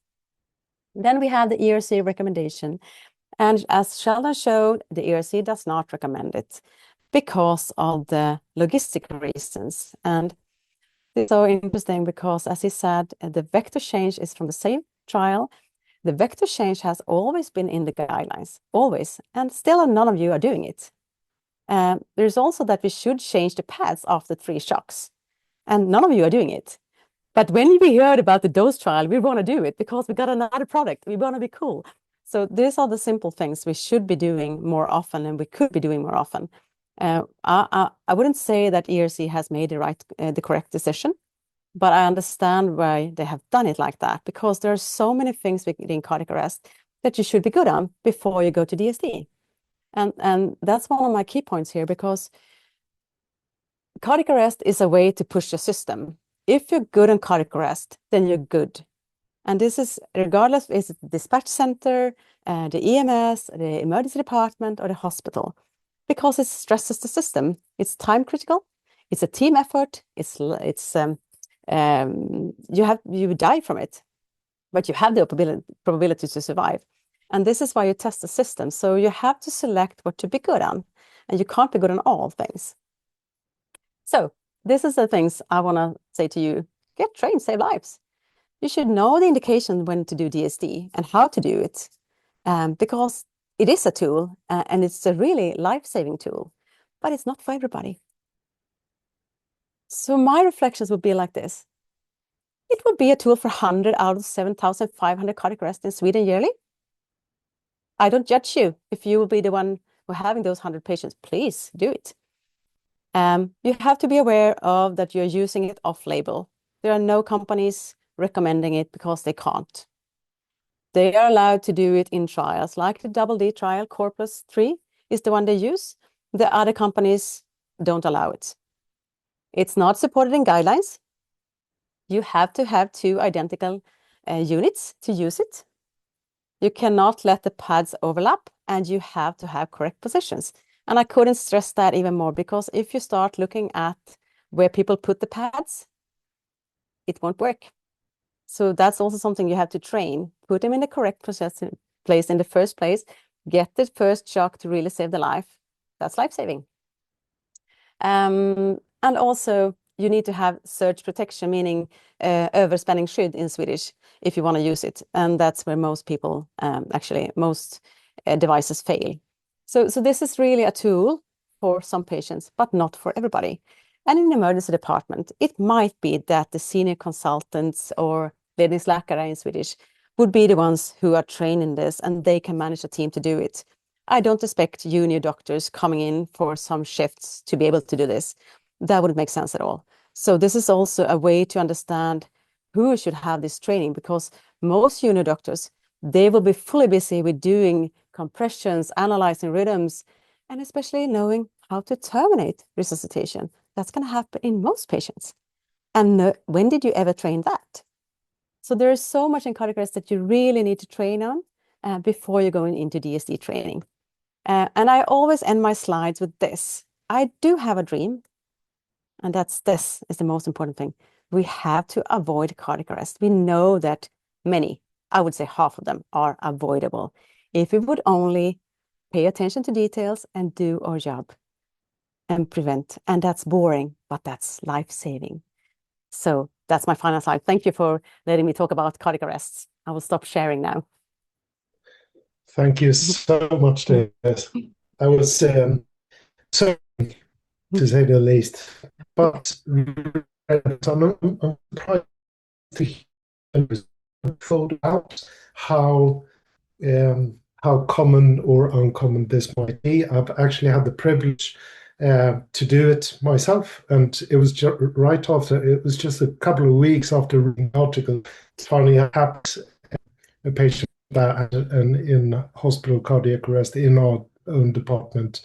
Then we have the ERC recommendation. And as Sheldon showed, the ERC does not recommend it because of the logistic reasons. And this is so interesting because, as he said, the vector change is from the same trial. The vector change has always been in the guidelines, always, and still none of you are doing it. There's also that we should change the pads after 3 shocks, and none of you are doing it. But when we heard about the dose trial, we want to do it because we got another product. We want to be cool. So these are the simple things we should be doing more often and we could be doing more often. I wouldn't say that ERC has made the correct decision, but I understand why they have done it like that, because there are so many things within cardiac arrest that you should be good on before you go to DSD. And that's one of my key points here, because cardiac arrest is a way to push the system. If you're good on cardiac arrest, then you're good. And this is regardless, is it the dispatch center, the EMS, the emergency department, or the hospital, because it stresses the system. It's time critical. It's a team effort. You die from it, but you have the probability to survive. And this is why you test the system. So you have to select what to be good on, and you can't be good on all things. So this is the things I want to say to you: get trained, save lives. You should know the indication when to do DSD and how to do it, because it is a tool, and it's a really life-saving tool, but it's not for everybody. So my reflections would be like this. It would be a tool for 100 out of 7,500 cardiac arrests in Sweden yearly. I don't judge you. If you will be the one who having those 100 patients, please do it. You have to be aware of that you're using it off-label. There are no companies recommending it because they can't. They are allowed to do it in trials, like the DD trial, Corpus 3 is the one they use. The other companies don't allow it. It's not supported in guidelines. You have to have 2 identical units to use it. You cannot let the pads overlap, and you have to have correct positions. And I couldn't stress that even more, because if you start looking at where people put the pads, it won't work. So that's also something you have to train. Put them in the correct place in the first place. Get the first shock to really save the life. That's life-saving. And also, you need to have surge protection, meaning överspänningsskydd in Swedish, if you want to use it. And that's where most people, most devices fail. So this is really a tool for some patients, but not for everybody. And in the emergency department, it might be that the senior consultants, or ledningsläkare in Swedish, would be the ones who are trained in this, and they can manage a team to do it. I don't expect junior doctors coming in for some shifts to be able to do this. That wouldn't make sense at all. So this is also a way to understand who should have this training, because most junior doctors, they will be fully busy with doing compressions, analyzing rhythms, and especially knowing how to terminate resuscitation. That's going to happen in most patients. And when did you ever train that? So there is so much in cardiac arrest that you really need to train on before you're going into DSD training. And I always end my slides with this. I do have a dream, and this is the most important thing. We have to avoid cardiac arrest. We know that many, I would say half of them, are avoidable if we would only pay attention to details and do our job and prevent. And that's boring, but that's life-saving. So that's my final slide. Thank you for letting me talk about cardiac arrests. I will stop sharing now. Thank you so much, Therese. That was so, to say the least. But I'm surprised to thought out how common or uncommon this might be. I've actually had the privilege to do it myself, and it was just right after. It was just a couple of weeks after reading the article. Finally, I had a patient that had in hospital cardiac arrest in our own department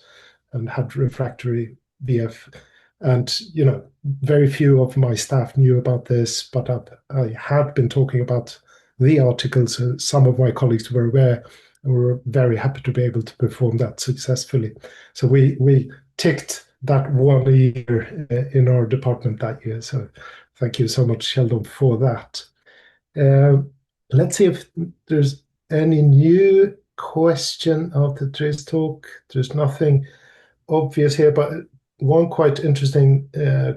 and had refractory VF. And, very few of my staff knew about this, but I had been talking about the article, so some of my colleagues were aware, and were very happy to be able to perform that successfully. So we ticked that 1 year in our department that year. So thank you so much, Sheldon, for that. Let's see if there's any new question after today's talk. There's nothing obvious here, but one quite interesting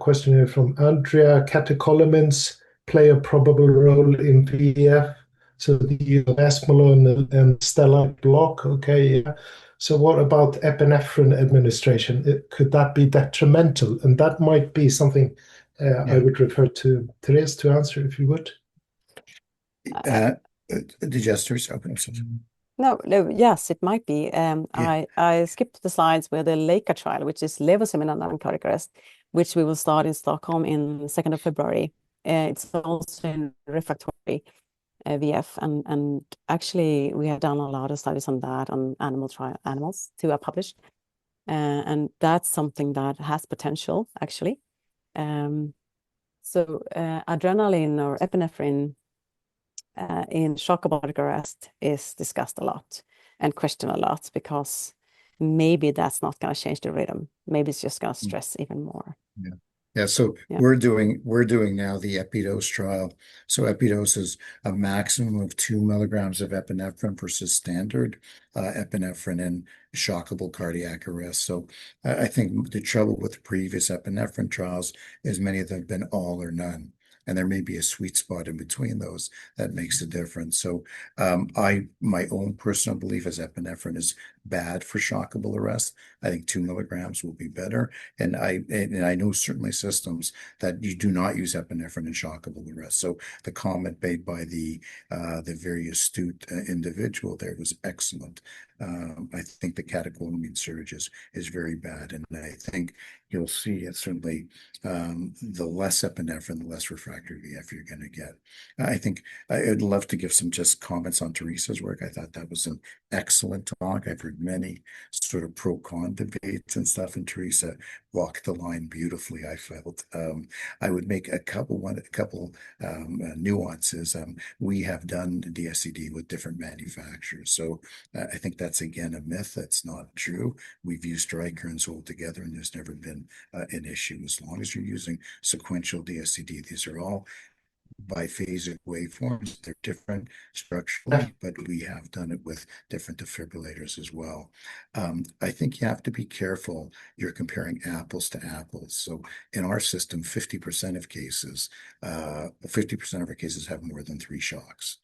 question here from Andrea. Catecholamines play a probable role in VF. So the esmolol and stellate block. Okay, yeah. So what about epinephrine administration? Could that be detrimental? And that might be something I would refer to Therese to answer, if you would. The gestures open. No, no, yes, it might be. Yeah. I skipped the slides where the LEICA trial, which is levosimenal cardiac arrest, which we will start in Stockholm in 2nd of February. It's also in refractory VF, and actually we have done a lot of studies on that on animals too, are published, and that's something that has potential actually. So adrenaline or epinephrine in shock or cardiac arrest is discussed a lot and questioned a lot, because maybe that's not going to change the rhythm. Maybe it's just going to stress even more. Yeah. Yeah, so Yeah. we're doing now the epidose trial. So epidose is a maximum of 2 milligrams of epinephrine versus standard epinephrine in shockable cardiac arrest. So I think the trouble with previous epinephrine trials is many of them have been all or none. And there may be a sweet spot in between those that makes a difference. So my own personal belief is epinephrine is bad for shockable arrest. I think 2 milligrams will be better. And I know certainly systems that you do not use epinephrine in shockable arrest. So the comment made by the very astute individual there was excellent. I think the catecholamine surge is very bad, and I think you'll see it certainly the less epinephrine, the less refractory VF you're going to get. I think I'd love to give some just comments on Theresa's work. I thought that was an excellent talk. I've heard many sort of pro-con debates and stuff, and Theresa walked the line beautifully, I felt. I would make a couple nuances. We have done DSED with different manufacturers, so I think that's again a myth. That's not true. We've used Stryker and Zoll together, and there's never been an issue. As long as you're using sequential DSED, these are all biphasic waveforms. They're different structurally, but we have done it with different defibrillators as well. I think you have to be careful. You're comparing apples to apples. So in our system, 50% of cases, 50% of our cases have more than 3 shocks.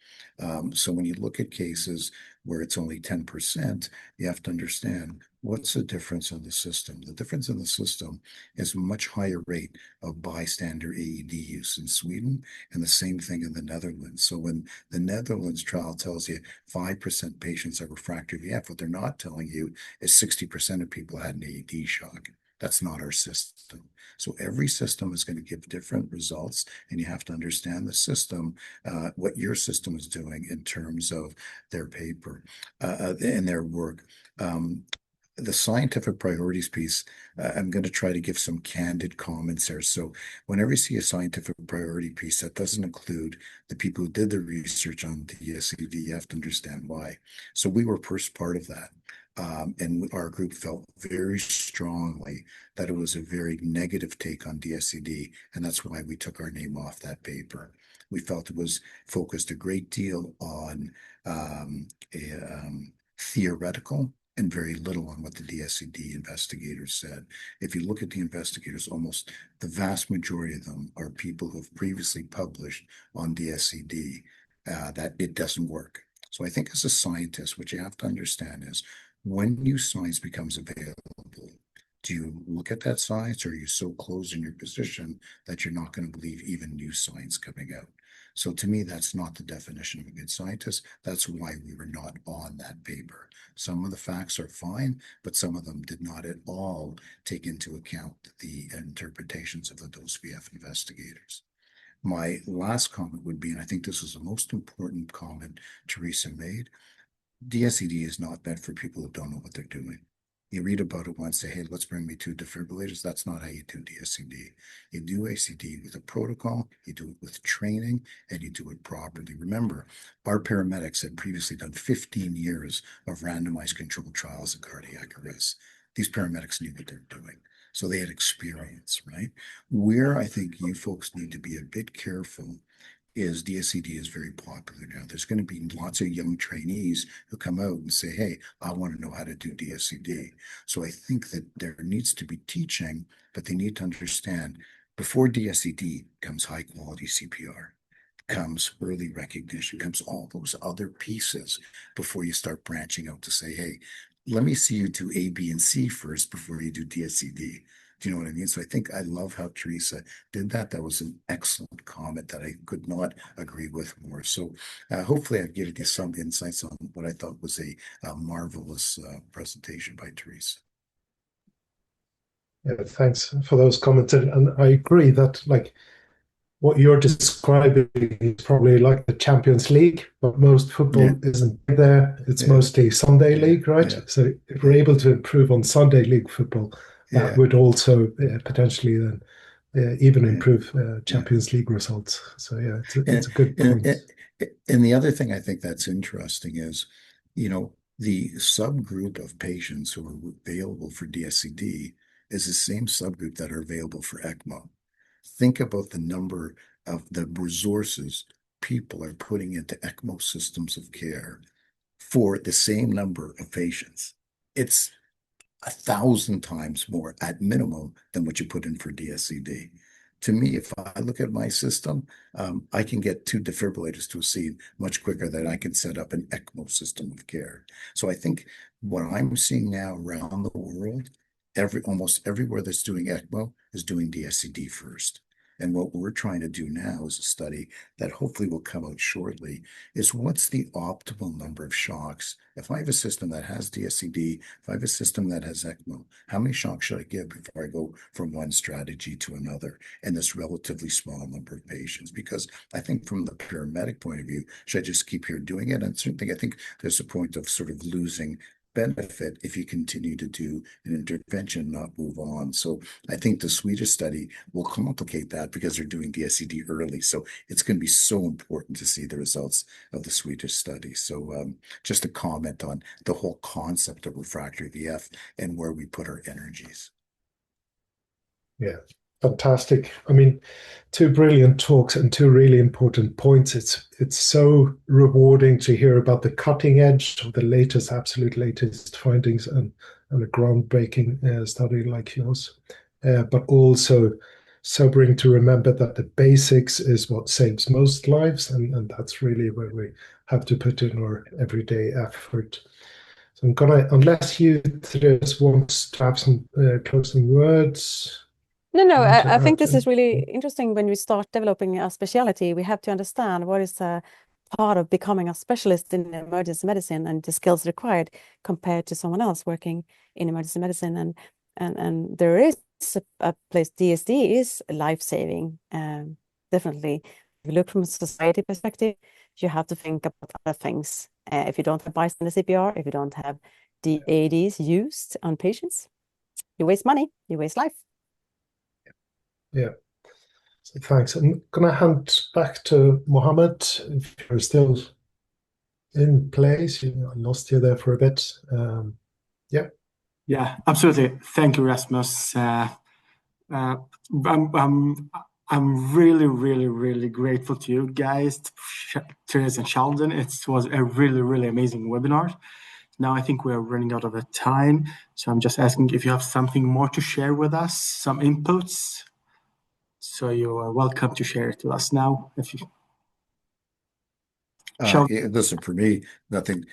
So when you look at cases where it's only 10%, you have to understand what's the difference in the system. The difference in the system is a much higher rate of bystander AED use in Sweden, and the same thing in the Netherlands. So when the Netherlands trial tells you 5% patients are refractory VF, what they're not telling you is 60% of people had an AED shock. That's not our system. So every system is going to give different results, and you have to understand the system, what your system is doing in terms of their paper and their work. The scientific priorities piece, I'm going to try to give some candid comments there. So whenever you see a scientific priority piece that doesn't include the people who did the research on DSED, you have to understand why. So we were first part of that. And our group felt very strongly that it was a very negative take on DSED, and that's why we took our name off that paper. We felt it was focused a great deal on theoretical and very little on what the DSED investigators said. If you look at the investigators, almost the vast majority of them are people who have previously published on DSED that it doesn't work. So I think as a scientist, what you have to understand is when new science becomes available, do you look at that science, or are you so close in your position that you're not going to believe even new science coming out? So to me, that's not the definition of a good scientist. That's why we were not on that paper. Some of the facts are fine, but some of them did not at all take into account the interpretations of the dose VF investigators. My last comment would be, and I think this is the most important comment Theresa made, DSED is not meant for people who don't know what they're doing. You read about it once, say, hey, let's bring me 2 defibrillators. That's not how you do DSED. You do ACD with a protocol, you do it with training, and you do it properly. Remember, our paramedics had previously done 15 years of randomized controlled trials of cardiac arrest. These paramedics knew what they were doing. So they had experience, right? Where I think you folks need to be a bit careful is DSED is very popular now. There's going to be lots of young trainees who come out and say, hey, I want to know how to do DSED. So I think that there needs to be teaching, but they need to understand before DSED comes high quality CPR, comes early recognition, comes all those other pieces before you start branching out to say, hey, let me see you do A, B, and C first before you do DSED. Do you know what I mean? So I think I love how Therese did that. That was an excellent comment that I could not agree with more. So hopefully I've given you some insights on what I thought was a marvelous presentation by Therese. Yeah, thanks for those comments. And I agree that like what you're describing is probably like the Champions League, but most football isn't there. It's mostly Sunday League, right? So if we're able to improve on Sunday League football, that would also potentially then even improve Champions League results. So yeah, it's a good point. And the other thing I think that's interesting is, the subgroup of patients who are available for DSED is the same subgroup that are available for ECMO. Think about the number of the resources people are putting into ECMO systems of care for the same number of patients. It's 1,000 times more at minimum than what you put in for DSED. To me, if I look at my system, I can get 2 defibrillators to a scene much quicker than I can set up an ECMO system of care. So I think what I'm seeing now around the world, almost everywhere that's doing ECMO is doing DSED first. And what we're trying to do now is a study that hopefully will come out shortly is what's the optimal number of shocks? If I have a system that has DSED, if I have a system that has ECMO, how many shocks should I give before I go from one strategy to another in this relatively small number of patients? Because I think from the paramedic point of view, should I just keep here doing it? And certainly I think there's a point of sort of losing benefit if you continue to do an intervention, not move on. So I think the Swedish study will complicate that because they're doing DSED early. So it's going to be so important to see the results of the Swedish study. So just a comment on the whole concept of refractory VF and where we put our energies. Yeah, fantastic. I mean, 2 brilliant talks and 2 really important points. It's so rewarding to hear about the cutting edge of the latest, absolute latest findings and a groundbreaking study like yours. But also sobering to remember that the basics is what saves most lives, and that's really where we have to put in our everyday effort. So I'm gonna, unless you Therese wants to have some closing words. No, I think this is really interesting. When we start developing a specialty, we have to understand what is a part of becoming a specialist in emergency medicine and the skills required compared to someone else working in emergency medicine. And there is a place, DSD is life-saving, definitely. If you look from a society perspective, you have to think about other things. If you don't have bystander CPR, if you don't have DADs used on patients, you waste money, you waste life. Yeah. So thanks. I'm going to hand back to Mohammed if you're still in place. I lost you there for a bit. Yeah. Yeah, absolutely. Thank you, Rasmus. I'm really, really, really grateful to you guys, Therese and Sheldon. It was a really, really amazing webinar. Now I think we're running out of time, so I'm just asking if you have something more to share with us, some inputs. So you are welcome to share it with us now. If you Listen, for me, nothing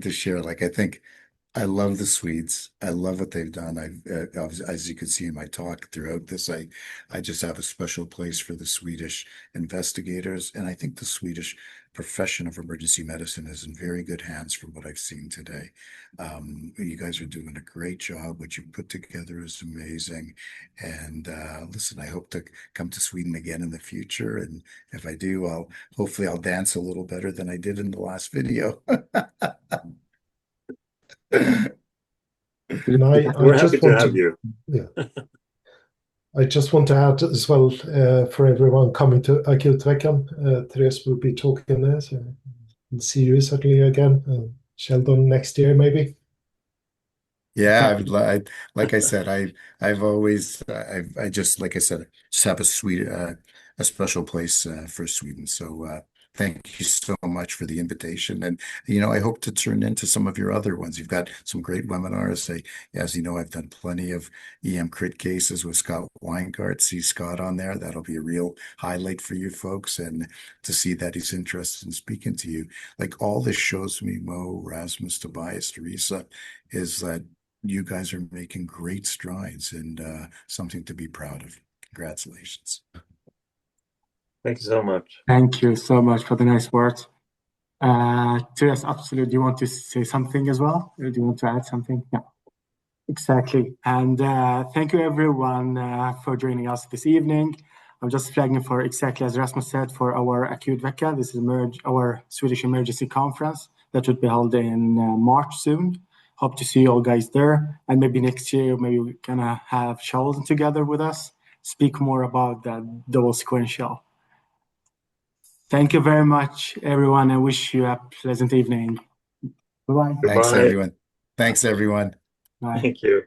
to share. Like, I think I love the Swedes. I love what they've done. As you can see in my talk throughout this, I just have a special place for the Swedish investigators, and I think the Swedish profession of emergency medicine is in very good hands from what I've seen today. You guys are doing a great job. What you've put together is amazing. And listen, I hope to come to Sweden again in the future. And if I do, hopefully I'll dance a little better than I did in the last video. We're happy to have you. Yeah. I just want to add as well for everyone coming to Akutveckan, Therese will be talking there. So we'll see you certainly again. Sheldon next year, maybe. Yeah, like I said, I've always, I just, like I said, just have a special place for Sweden. So thank you so much for the invitation. And, I hope to turn into some of your other ones. You've got some great webinars. As you know, I've done plenty of EM crit cases with Scott Weingart. See Scott on there. That'll be a real highlight for you folks. And to see that he's interested in speaking to you. Like, all this shows me, Mo, Rasmus, Tobias, Teresa, is that you guys are making great strides and something to be proud of. Congratulations. Thank you so much. Thank you so much for the nice words. Therese, absolutely. Do you want to say something as well? Or do you want to add something? Yeah, exactly. And thank you everyone for joining us this evening. I'm just flagging for exactly as Rasmus said for our acute vecca. This is our Swedish emergency conference that would be held in March soon. Hope to see you all guys there. And maybe next year, maybe we're gonna have Sheldon together with us, speak more about the double sequential. Thank you very much, everyone. I wish you a pleasant evening. Bye-bye. Thanks, Bye. everyone. Thanks, everyone. Bye. Thank you.